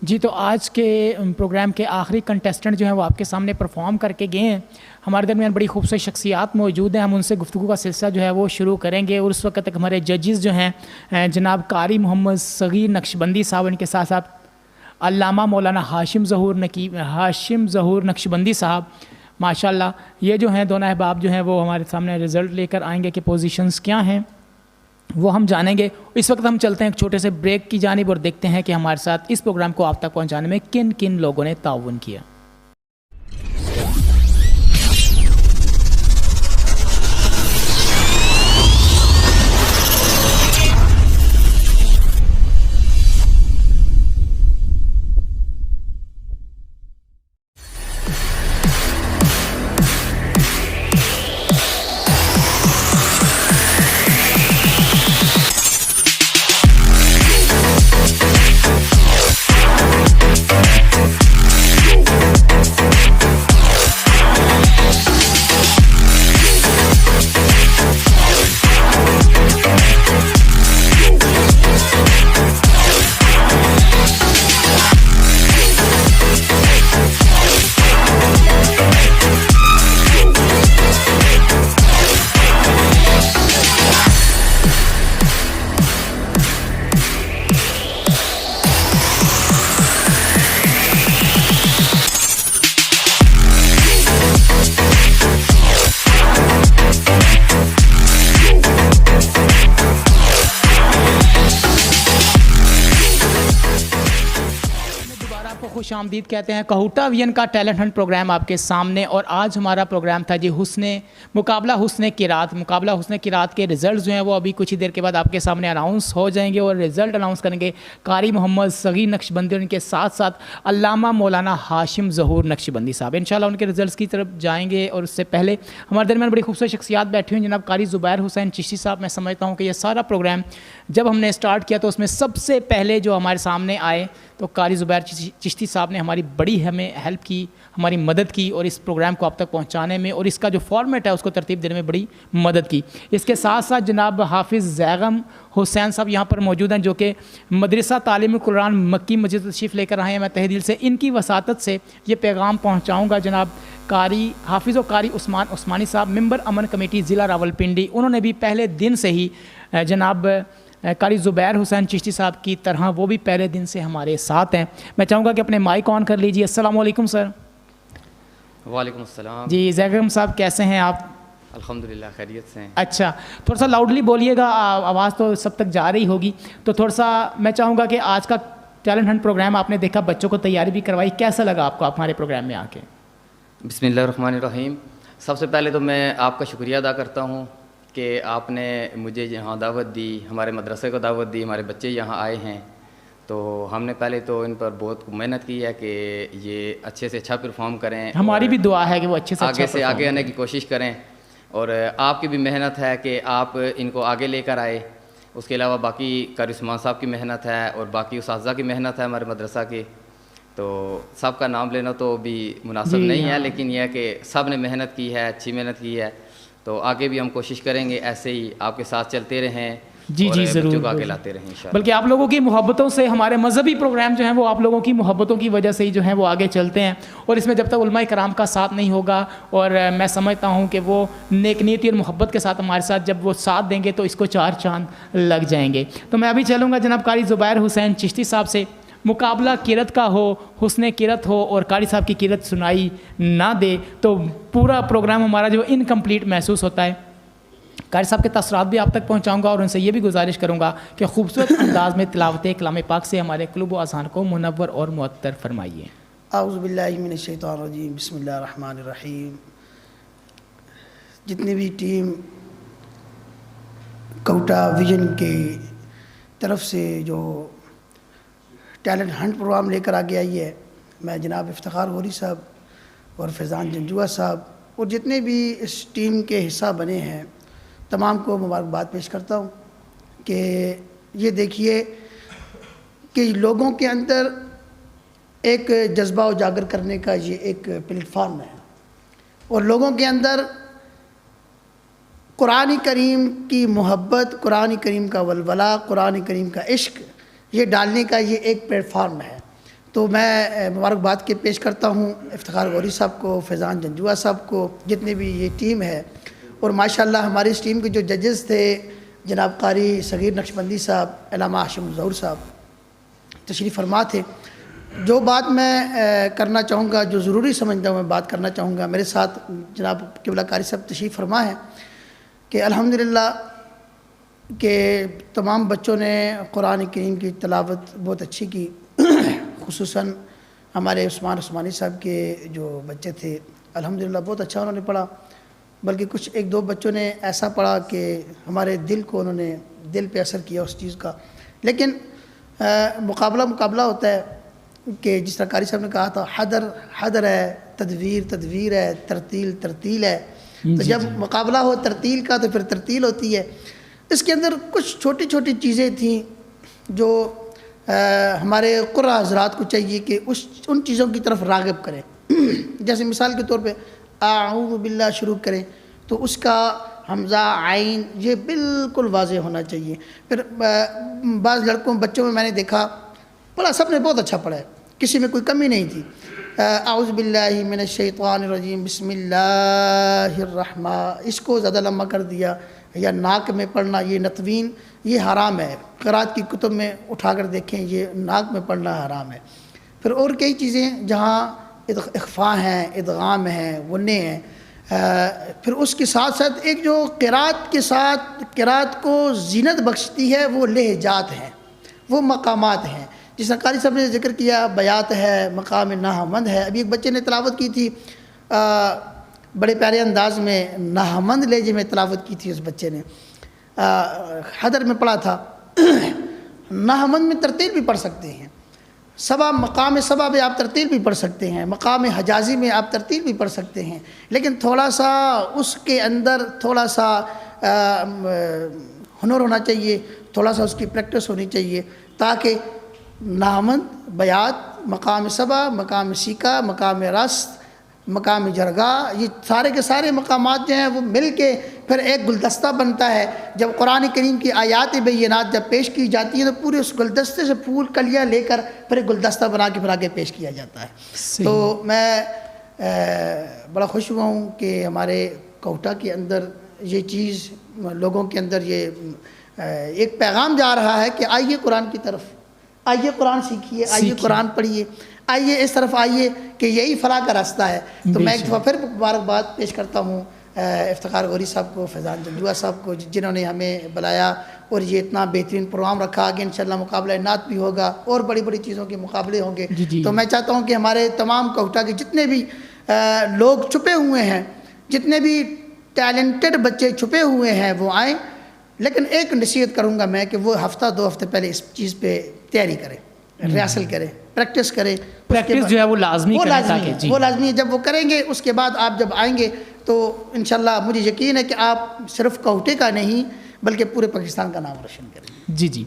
جی تو آج کے پروگرام کے آخری کنٹیسٹنٹ جو ہیں وہ آپ کے سامنے پرفارم کر کے گئے ہیں. ہمارے درمیان بڑی خوبصورت شخصیات موجود ہیں. ہم ان سے گفتگو کا سلسلہ جو ہے وہ شروع کریں گے. اور اس وقت تک ہمارے ججز جو ہیں جناب قاری محمد صغیر نقشبندی صاحب، ان کے ساتھ ساتھ علامہ مولانا ہاشم ظہور نقشبندی صاحب، ماشاءاللہ یہ جو ہیں دونوں احباب جو ہیں وہ ہمارے سامنے رزلٹ لے کر آئیں گے کہ پوزیشنز کیا ہیں وہ ہم جانیں گے. اس وقت ہم چلتے ہیں ایک چھوٹے سے بریک کی جانب اور دیکھتے ہیں کہ ہمارے ساتھ اس پروگرام کو آپ تک پہنچانے میں کن کن لوگوں نے تعاون کیا. خوش آمدید کہتے ہیں. کہوٹا وین کا ٹیلنٹ ہنٹ پروگرام آپ کے سامنے، اور آج ہمارا پروگرام تھا جی مقابلہ حسن قرات کے رزلٹس جو ہیں وہ ابھی کچھ ہی دیر کے بعد آپ کے سامنے اناؤنس ہو جائیں گے. اور رزلٹ اناؤنس کریں گے قاری محمد صغیر نقشبندی اور ان کے ساتھ ساتھ علامہ مولانا ہاشم ظہور نقشبندی صاحب. انشاءاللہ ان کے رزلٹس کی طرف جائیں گے. اور اس سے پہلے ہمارے درمیان بڑی خوبصورت شخصیات بیٹھی ہوئی ہیں. جناب قاری زبیر حسین چشتی صاحب، میں سمجھتا ہوں کہ یہ سارا پروگرام جب ہم نے اسٹارٹ کیا تو اس میں سب سے پہلے جو ہمارے سامنے آئے تو قاری زبیر چشتی صاحب نے ہماری بڑی ہمیں ہیلپ کی، ہماری مدد کی اور اس پروگرام کو آپ تک پہنچانے میں اور اس کا جو فارمیٹ ہے اس کو ترتیب دینے میں بڑی مدد کی. اس کے ساتھ ساتھ جناب حافظ زیغم حسین صاحب یہاں پر موجود ہیں جو کہ مدرسہ تعلیم قرآن مکی مسجد تشریف لے کر آئے ہیں. میں تہہ دل سے ان کی وساطت سے یہ پیغام پہنچاؤں گا. جناب قاری حافظ و قاری عثمان عثمانی صاحب، ممبر امن کمیٹی ضلع راولپنڈی، انہوں نے بھی پہلے دن سے ہی جناب قاری زبیر حسین چشتی صاحب کی طرح وہ بھی پہلے دن سے ہمارے ساتھ ہیں. میں چاہوں گا کہ اپنے مائک آن کر لیجیے. السلام علیکم سر. وعلیکم السلام. جی زیغم صاحب کیسے ہیں آپ؟ الحمدللہ خیریت سے ہیں. اچھا، تھوڑا سا لاؤڈلی بولیے گا، آواز تو سب تک جا رہی ہوگی. تو تھوڑا سا میں چاہوں گا کہ آج کا ٹیلنٹ ہنٹ پروگرام آپ نے دیکھا، بچوں کو تیاری بھی کروائی، کیسا لگا آپ کو ہمارے پروگرام میں آ کے؟ بسم اللہ الرحمن الرحیم. سب سے پہلے تو میں آپ کا شکریہ ادا کرتا ہوں کہ آپ نے مجھے یہاں دعوت دی، ہمارے مدرسے کو دعوت دی، ہمارے بچے یہاں آئے ہیں. تو ہم نے پہلے تو ان پر بہت محنت کی ہے کہ یہ اچھے سے اچھا پرفارم کریں. ہماری بھی دعا ہے کہ وہ اچھے سے آگے آنے کی کوشش کریں. اور آپ کی بھی محنت ہے کہ آپ ان کو آگے لے کر آئے. اس کے علاوہ باقی قاری عثمان صاحب کی محنت ہے اور باقی اساتذہ کی محنت ہے ہمارے مدرسہ کی. تو سب کا نام لینا تو بھی مناسب نہیں ہے، لیکن یہ ہے کہ سب نے محنت کی ہے، اچھی محنت کی ہے. تو آگے بھی ہم کوشش کریں گے ایسے ہی آپ کے ساتھ چلتے رہیں. جی ضرور، بچوں کو آگے لاتے رہیں انشاءاللہ. بلکہ آپ لوگوں کی محبتوں سے ہمارے مذہبی پروگرام جو ہیں وہ آپ لوگوں کی محبتوں کی وجہ سے ہی جو ہیں وہ آگے چلتے ہیں. اور اس میں جب تک علماء کرام کا ساتھ نہیں ہوگا، اور میں سمجھتا ہوں کہ وہ نیک نیتی اور محبت کے ساتھ ہمارے ساتھ جب وہ ساتھ دیں گے تو اس کو چار چاند لگ جائیں گے. تو میں ابھی چلوں گا جناب قاری زبیر حسین چشتی صاحب سے. مقابلہ قرت کا ہو، حسن قرت ہو اور قاری صاحب کی قرت سنائی نہ دے تو پورا پروگرام ہمارا جو انکمپلیٹ محسوس ہوتا ہے. قاری صاحب کے تاثرات بھی آپ تک پہنچاؤں گا اور ان سے یہ بھی گزارش کروں گا کہ خوبصورت انداز میں تلاوت کلام پاک سے ہمارے قلوب و اذہان کو منور اور معطر فرمائیے. اعوذ باللہ من الشیطان الرجیم، بسم اللہ الرحمن الرحیم. جتنی بھی ٹیم کہوٹا ویژن کی طرف سے جو ٹیلنٹ ہنٹ پروگرام لے کر آگے آئی ہے، میں جناب افتخار غوری صاحب اور فیضان جنجوعہ صاحب اور جتنے بھی اس ٹیم کے حصہ بنے ہیں تمام کو مبارکباد پیش کرتا ہوں کہ یہ دیکھیے کہ لوگوں کے اندر ایک جذبہ اجاگر کرنے کا یہ ایک پلیٹ فارم ہے اور لوگوں کے اندر قرآن کریم کی محبت، قرآن کریم کا ولولہ، قرآن کریم کا عشق یہ ڈالنے کا یہ ایک پلیٹ فارم ہے۔ تو میں مبارکباد کے پیش کرتا ہوں افتخار غوری صاحب کو، فیضان جنجوعہ صاحب کو، جتنی بھی یہ ٹیم ہے، اور ماشاءاللہ ہماری اس ٹیم کے جو ججز تھے جناب قاری صغیر نقشبندی صاحب، علامہ ہاشم ظہور صاحب تشریف فرما تھے۔ جو بات میں کرنا چاہوں گا، جو ضروری سمجھتا ہوں میں بات کرنا چاہوں گا، میرے ساتھ جناب قبلہ قاری صاحب تشریف فرما ہے کہ الحمدللہ کہ تمام بچوں نے قرآن کریم کی تلاوت بہت اچھی کی، خصوصاً ہمارے عثمانی صاحب کے جو بچے تھے الحمدللہ بہت اچھا انہوں نے پڑھا، بلکہ کچھ ایک دو بچوں نے ایسا پڑھا کہ ہمارے دل کو انہوں نے دل پہ اثر کیا اس چیز کا۔ لیکن مقابلہ ہوتا ہے کہ جس طرح قاری صاحب نے کہا تھا حدر ہے، تدویر ہے، ترتیل ہے۔ تو جب مقابلہ ہو ترتیل کا تو پھر ترتیل ہوتی ہے۔ اس کے اندر کچھ چھوٹی چھوٹی چیزیں تھیں جو ہمارے قرآ حضرات کو چاہیے کہ ان چیزوں کی طرف راغب کریں۔ جیسے مثال کے طور پہ اعوذ باللہ شروع کریں تو اس کا حمزہ عین یہ بالکل واضح ہونا چاہیے۔ پھر بعض بچوں میں نے دیکھا پڑھا، سب نے بہت اچھا پڑھا ہے، کسی میں کوئی کمی نہیں تھی۔ اعوذ باللہ من الشیطان الرجیم بسم اللہ الرحمن، اس کو زیادہ لمبا کر دیا، یا ناک میں پڑھنا، یہ نتوین یہ حرام ہے، قرات کی کتب میں اٹھا کر دیکھیں یہ ناک میں پڑھنا حرام ہے۔ پھر اور کئی چیزیں جہاں اخفاء ہیں، ادغام ہیں، غنّے ہیں۔ پھر اس کے ساتھ ساتھ ایک جو قرات کے ساتھ قرات کو زینت بخشتی ہے وہ لہجات ہیں، وہ مقامات ہیں، جس طرح قاری صاحب نے ذکر کیا، بیات ہے، مقام نہمند ہے۔ ابھی ایک بچے نے تلاوت کی تھی بڑے پیارے انداز میں، نہمند لہجے میں تلاوت کی تھی اس بچے نے، حدر میں پڑھا تھا۔ نہمند میں ترتیل بھی پڑھ سکتے ہیں، مقام سبا میں آپ ترتیل بھی پڑھ سکتے ہیں، مقام حجازی میں آپ ترتیل بھی پڑھ سکتے ہیں، لیکن تھوڑا سا اس کے اندر تھوڑا سا ہنر ہونا چاہیے، تھوڑا سا اس کی پریکٹس ہونی چاہیے، تاکہ نہمند، بیات، مقام سبا، مقام سیکا، مقام رست، مقام جرگاہ، یہ سارے کے سارے مقامات جو ہیں وہ مل کے پھر ایک گلدستہ بنتا ہے۔ جب قرآن کریم کی آیات بینات جب پیش کی جاتی ہیں تو پورے اس گلدستے سے پھول کلیاں لے کر پھر ایک گلدستہ بنا کے پھر آگے پیش کیا جاتا ہے۔ تو میں بڑا خوش ہوا ہوں کہ ہمارے کوٹا کے اندر یہ چیز لوگوں کے اندر یہ ایک پیغام جا رہا ہے کہ آئیے قرآن کی طرف، آئیے قرآن سیکھیے، آئیے قرآن پڑھیے، آئیے اس طرف آئیے کہ یہی فلاح کا راستہ ہے۔ تو میں ایک دفعہ پھر مبارکباد پیش کرتا ہوں افتخار غوری صاحب کو، فیضان جنجوعہ صاحب کو، جنہوں نے ہمیں بلایا اور یہ اتنا بہترین پروگرام رکھا۔ آگے انشاءاللہ مقابلہ نعت بھی ہوگا اور بڑی بڑی چیزوں کے مقابلے ہوں گے۔ تو میں چاہتا ہوں کہ ہمارے تمام کوٹا کے جتنے بھی لوگ چھپے ہوئے ہیں، جتنے بھی ٹیلنٹڈ بچے چھپے ہوئے ہیں وہ آئیں، لیکن ایک نصیحت کروں گا میں کہ وہ ہفتہ دو ہفتے پہلے اس چیز پہ تیاری کریں، ریہرسل کریں، پریکٹس کریں۔ پریکٹس جو ہے وہ لازمی کریں، وہ لازمی ہے۔ جب وہ کریں گے اس کے بعد آپ جب آئیں گے تو انشاءاللہ مجھے یقین ہے کہ آپ صرف کوٹے کا نہیں بلکہ پورے پاکستان کا نام روشن کریں گے۔ جی جی،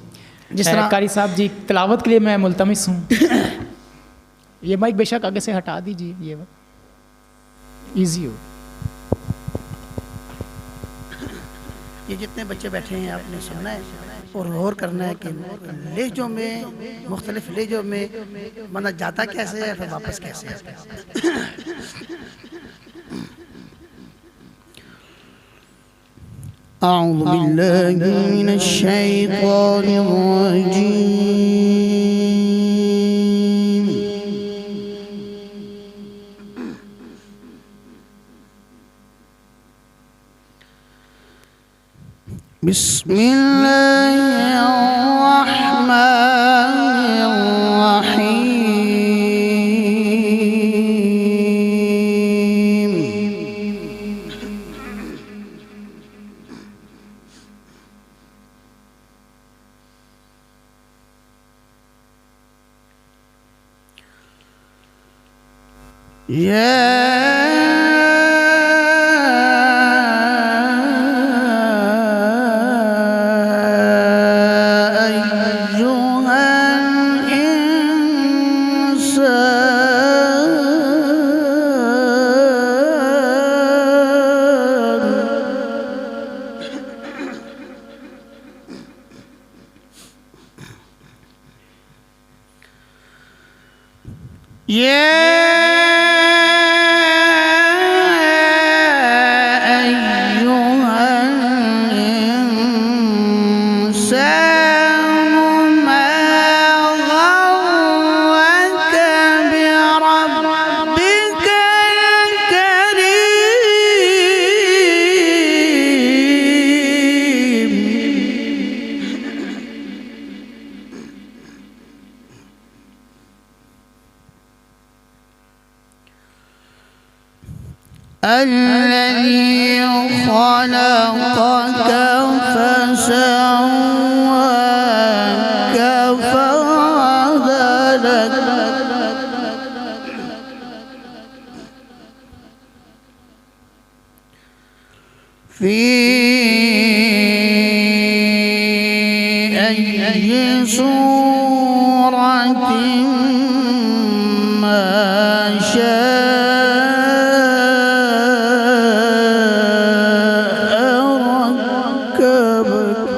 جس طرح قاری صاحب جی تلاوت کے لیے میں ملتمس ہوں، یہ مائک بے شک آگے سے ہٹا دیجیے، یہ ایزی ہو۔ یہ جتنے بچے بیٹھے ہیں آپ نے سننا ہے اور غور کرنا ہے کہ لہجوں میں، مختلف لہجوں میں بندہ جاتا کیسے ہے پھر واپس کیسے ہے۔ اعوذ باللہ من الشیطان الرجیم، بسم اللہ الرحمن الرحیم۔ الذي خلقك فسواك فعدلك في أي صورة ما شاء ركبك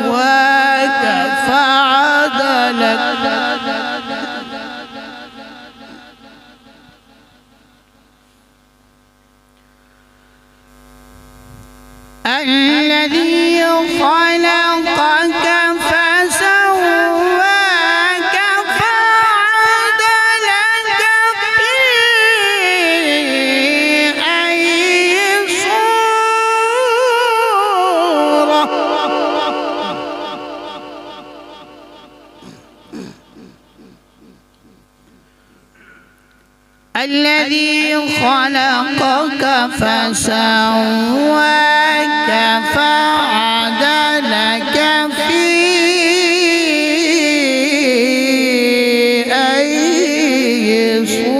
فسواك فعدلك الذي خلقك فسواك فعدلك في أي صورة الذي خلقك فسواك فعدلك في أي صورة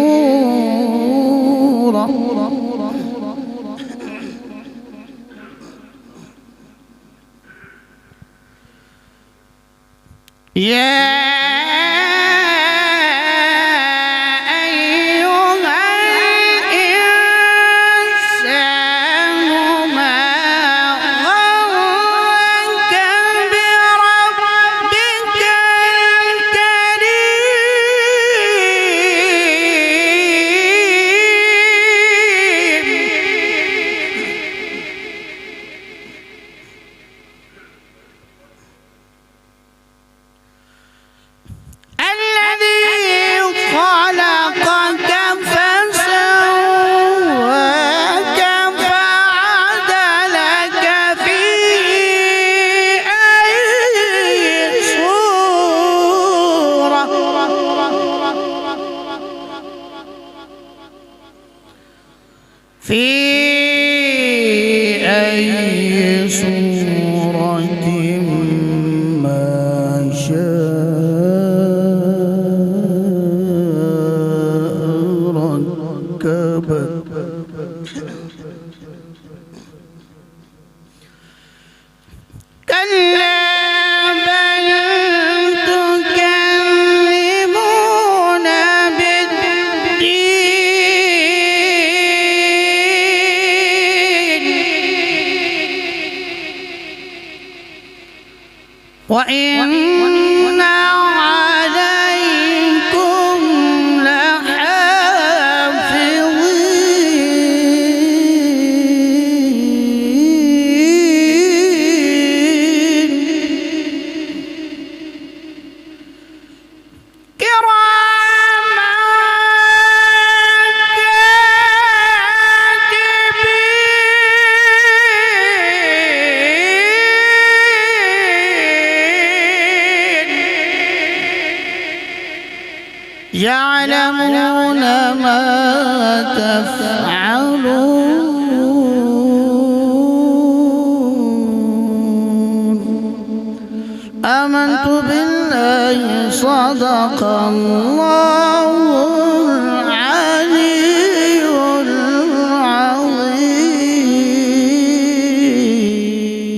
في أي صورة ما شاء ركبك كلا بل تكذبون بالدين وإن عليكم لحافظين كراما يعلمون ما تفعلون آمنت بالله صدق الله العلي العظيم.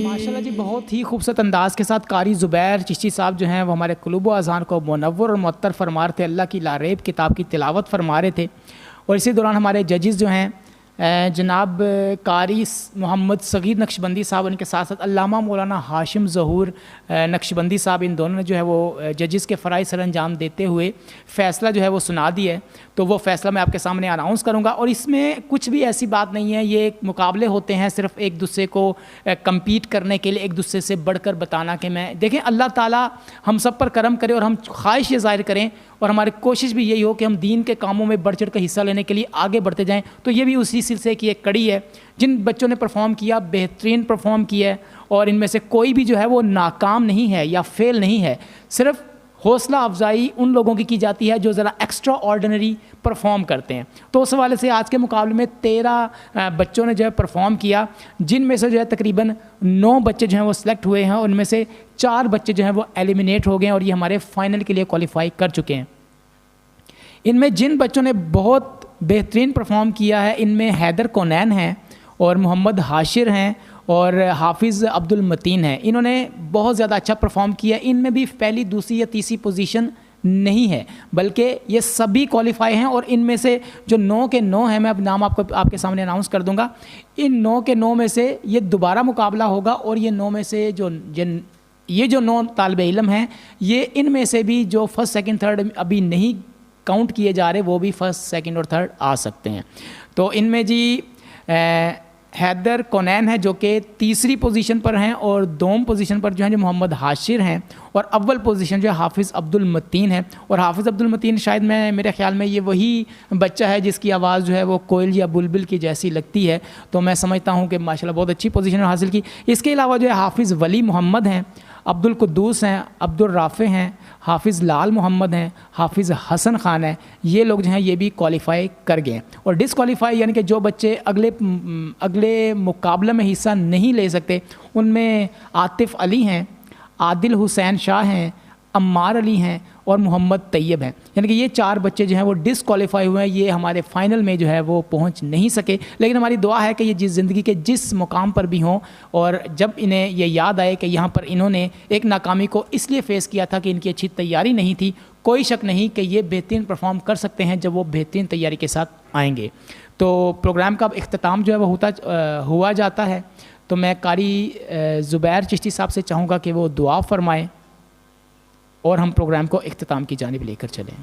ماشاءاللہ جی بہت ہی خوبصورت انداز کے ساتھ قاری زبیر چشتی صاحب جو ہیں وہ ہمارے قلوب و اذہان کو منور اور معطر فرما رہے تھے، اللہ کی لاریب کتاب کی تلاوت فرما رہے تھے. اور اسی دوران ہمارے ججز جو ہیں جناب قاری محمد صغیر نقشبندی صاحب، ان کے ساتھ ساتھ علامہ مولانا ہاشم ظہور نقشبندی صاحب، ان دونوں نے جو ہے وہ ججز کے فرائض سر انجام دیتے ہوئے فیصلہ جو ہے وہ سنا دیا ہے. تو وہ فیصلہ میں آپ کے سامنے اناؤنس کروں گا. اور اس میں کچھ بھی ایسی بات نہیں ہے، یہ مقابلے ہوتے ہیں صرف ایک دوسرے کو کمپیٹ کرنے کے لیے، ایک دوسرے سے بڑھ کر بتانا کہ میں دیکھیں اللہ تعالیٰ ہم سب پر کرم کرے اور ہم خواہش یہ ظاہر کریں اور ہماری کوشش بھی یہی ہو کہ ہم دین کے کاموں میں بڑھ چڑھ کر حصہ لینے کے لیے آگے بڑھتے جائیں. تو یہ بھی اسی سلسلے کی ایک کڑی ہے. جن بچوں نے پرفارم کیا بہترین پرفارم کیا ہے، اور ان میں سے کوئی بھی جو ہے وہ ناکام نہیں ہے یا فیل نہیں ہے. صرف حوصلہ افزائی ان لوگوں کی جاتی ہے جو ذرا ایکسٹرا آرڈنری پرفارم کرتے ہیں. تو اس حوالے سے آج کے مقابلے میں 13 بچوں نے جو ہے پرفارم کیا، جن میں سے جو ہے تقریباً 9 بچے جو ہیں وہ سلیکٹ ہوئے ہیں، اور ان میں سے 4 بچے جو ہیں وہ ایلیمینیٹ ہو گئے ہیں اور یہ ہمارے فائنل کے لیے کوالیفائی کر چکے ہیں. ان میں جن بچوں نے بہت بہترین پرفارم کیا ہے، ان میں حیدر کونین ہیں اور محمد حاشر ہیں اور حافظ عبد المتین ہیں. انہوں نے بہت زیادہ اچھا پرفارم کیا. ان میں بھی پہلی، دوسری یا تیسری پوزیشن نہیں ہے، بلکہ یہ سبھی کوالیفائی ہیں. اور ان میں سے جو 9 کے 9 ہیں، میں اب نام آپ کے سامنے اناؤنس کر دوں گا. ان 9 کے 9 میں سے یہ دوبارہ مقابلہ ہوگا، اور یہ 9 میں سے یہ جو 9 طالب علم ہیں، یہ ان میں سے بھی جو فرسٹ سیکنڈ تھرڈ ابھی نہیں کاؤنٹ کیے جا رہے، وہ بھی فرسٹ سیکنڈ اور تھرڈ آ سکتے ہیں. تو ان میں جی حیدر کونین ہے جو کہ تیسری پوزیشن پر ہیں، اور دوم پوزیشن پر جو ہیں جو محمد حاشر ہیں، اور اول پوزیشن جو ہے حافظ عبد المتین ہے. اور حافظ عبد المتین شاید میرے خیال میں یہ وہی بچہ ہے جس کی آواز جو ہے وہ کوئل یا بلبل کی جیسی لگتی ہے. تو میں سمجھتا ہوں کہ ماشاءاللہ بہت اچھی پوزیشن حاصل کی. اس کے علاوہ جو ہے حافظ ولی محمد ہیں، عبد القدوس ہیں، عبد الرافع ہیں، حافظ لال محمد ہیں، حافظ حسن خان ہیں. یہ لوگ جو ہیں یہ بھی کوالیفائی کر گئے ہیں. اور ڈسکوالیفائی یعنی کہ جو بچے اگلے مقابلے میں حصہ نہیں لے سکتے، ان میں عاطف علی ہیں، عادل حسین شاہ ہیں، عمار علی ہیں اور محمد طیب ہیں. یعنی کہ یہ 4 بچے جو ہیں وہ ڈسکوالیفائی ہوئے ہیں، یہ ہمارے فائنل میں جو ہے وہ پہنچ نہیں سکے. لیکن ہماری دعا ہے کہ یہ زندگی کے جس مقام پر بھی ہوں، اور جب انہیں یہ یاد آئے کہ یہاں پر انہوں نے ایک ناکامی کو اس لیے فیس کیا تھا کہ ان کی اچھی تیاری نہیں تھی، کوئی شک نہیں کہ یہ بہترین پرفارم کر سکتے ہیں جب وہ بہترین تیاری کے ساتھ آئیں گے. تو پروگرام کا اختتام جو ہے وہ ہوا جاتا ہے. تو میں قاری زبیر چشتی صاحب سے چاہوں گا کہ وہ دعا فرمائیں اور ہم پروگرام کو اختتام کی جانب لے کر چلیں.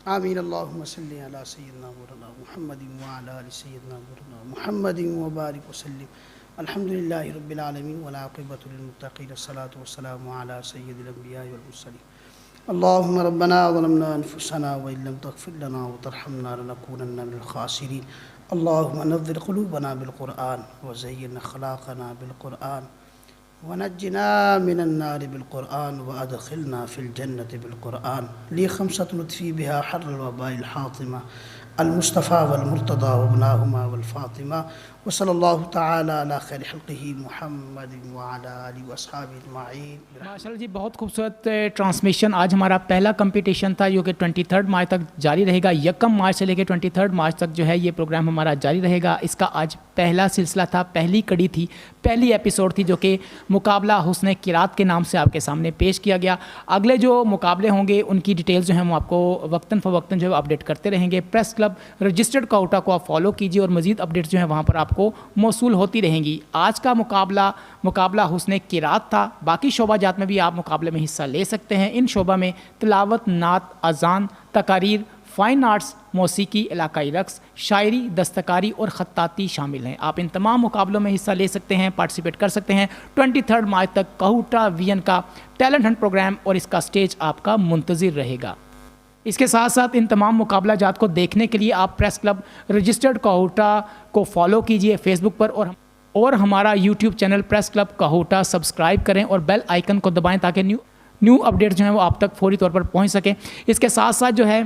آمین. اللہم صلی علی سیدنا مولانا محمد وعلی آل سیدنا مولانا محمد وبارک وسلم. الحمدللہ رب العالمین والعاقبۃ للمتقین والصلاة والسلام علی سید الانبیاء والمرسلین. اللہم ربنا ظلمنا انفسنا وإن لم تغفر لنا وترحمنا لنکونن من الخاسرین. اللہم نور قلوبنا بالقرآن وزین اخلاقنا بالقرآن ونجنا من النار بالقرآن وادخلنا في الجنة بالقرآن. لي 5 لطفي بها حر الوباء الحاطمة المصطفى والمرتضى وابناهما والفاطمة. وصلى الله تعالى على خير خلقه محمد وعلى آله وأصحابه أجمعين. ماشاءاللہ جی بہت خوبصورت ٹرانسمیشن. آج ہمارا پہلا کمپٹیشن تھا جو کہ 23 مارچ تک جاری رہے گا. 1 مارچ سے لے کے 23 مارچ تک جو ہے یہ پروگرام ہمارا جاری رہے گا. اس کا آج پہلا سلسلہ تھا، پہلی کڑی تھی، پہلی ایپیسوڈ تھی جو کہ مقابلہ حسن قرات کے نام سے آپ کے سامنے پیش کیا گیا. اگلے جو مقابلے ہوں گے ان کی ڈیٹیلز جو ہیں وہ آپ کو وقتاً فوقتاً جو ہے اپڈیٹ کرتے رہیں گے. پریس کلب رجسٹرڈ کاؤٹا کو آپ فالو کیجیے اور مزید اپڈیٹس جو ہیں وہاں پر آپ کو موصول ہوتی رہیں گی. آج کا مقابلہ حسن قرات تھا. باقی شعبہ جات میں بھی آپ مقابلے میں حصہ لے سکتے ہیں. ان شعبہ میں تلاوت، نعت، اذان، تقاریر، فائن آرٹس، موسیقی، علاقائی رقص، شاعری، دستکاری اور خطاطی شامل ہیں. آپ ان تمام مقابلوں میں حصہ لے سکتے ہیں، پارٹیسپیٹ کر سکتے ہیں. 23 مارچ تک کہوٹا وین کا ٹیلنٹ ہنٹ پروگرام اور اس کا سٹیج آپ کا منتظر رہے گا. اس کے ساتھ ساتھ ان تمام مقابلہ جات کو دیکھنے کے لیے آپ پریس کلب رجسٹرڈ کہوٹا کو فالو کیجئے فیس بک پر، اور ہمارا YouTube channel press club Kahuta subscribe کریں اور بیل آئیکن کو دبائیں تاکہ نیو اپڈیٹ جو ہیں وہ آپ تک فوری طور پر پہنچ سکیں. اس کے ساتھ ساتھ جو ہے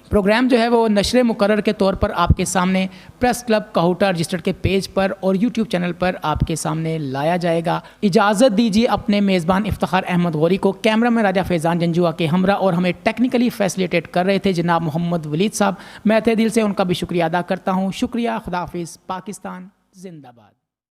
پروگرام جو ہے وہ نشر مقرر کے طور پر آپ کے سامنے پریس کلب کہوٹہ رجسٹرڈ کے پیج پر اور یوٹیوب چینل پر آپ کے سامنے لایا جائے گا. اجازت دیجیے اپنے میزبان افتخار احمد غوری کو. کیمرہ میں راجہ فیضان جنجوعہ کے ہمراہ اور ہمیں ٹیکنیکلی فیسلیٹیٹ کر رہے تھے جناب محمد ولید صاحب. میں تہہ دل سے ان کا بھی شکریہ ادا کرتا ہوں. شکریہ. خدا حافظ. پاکستان زندہ باد.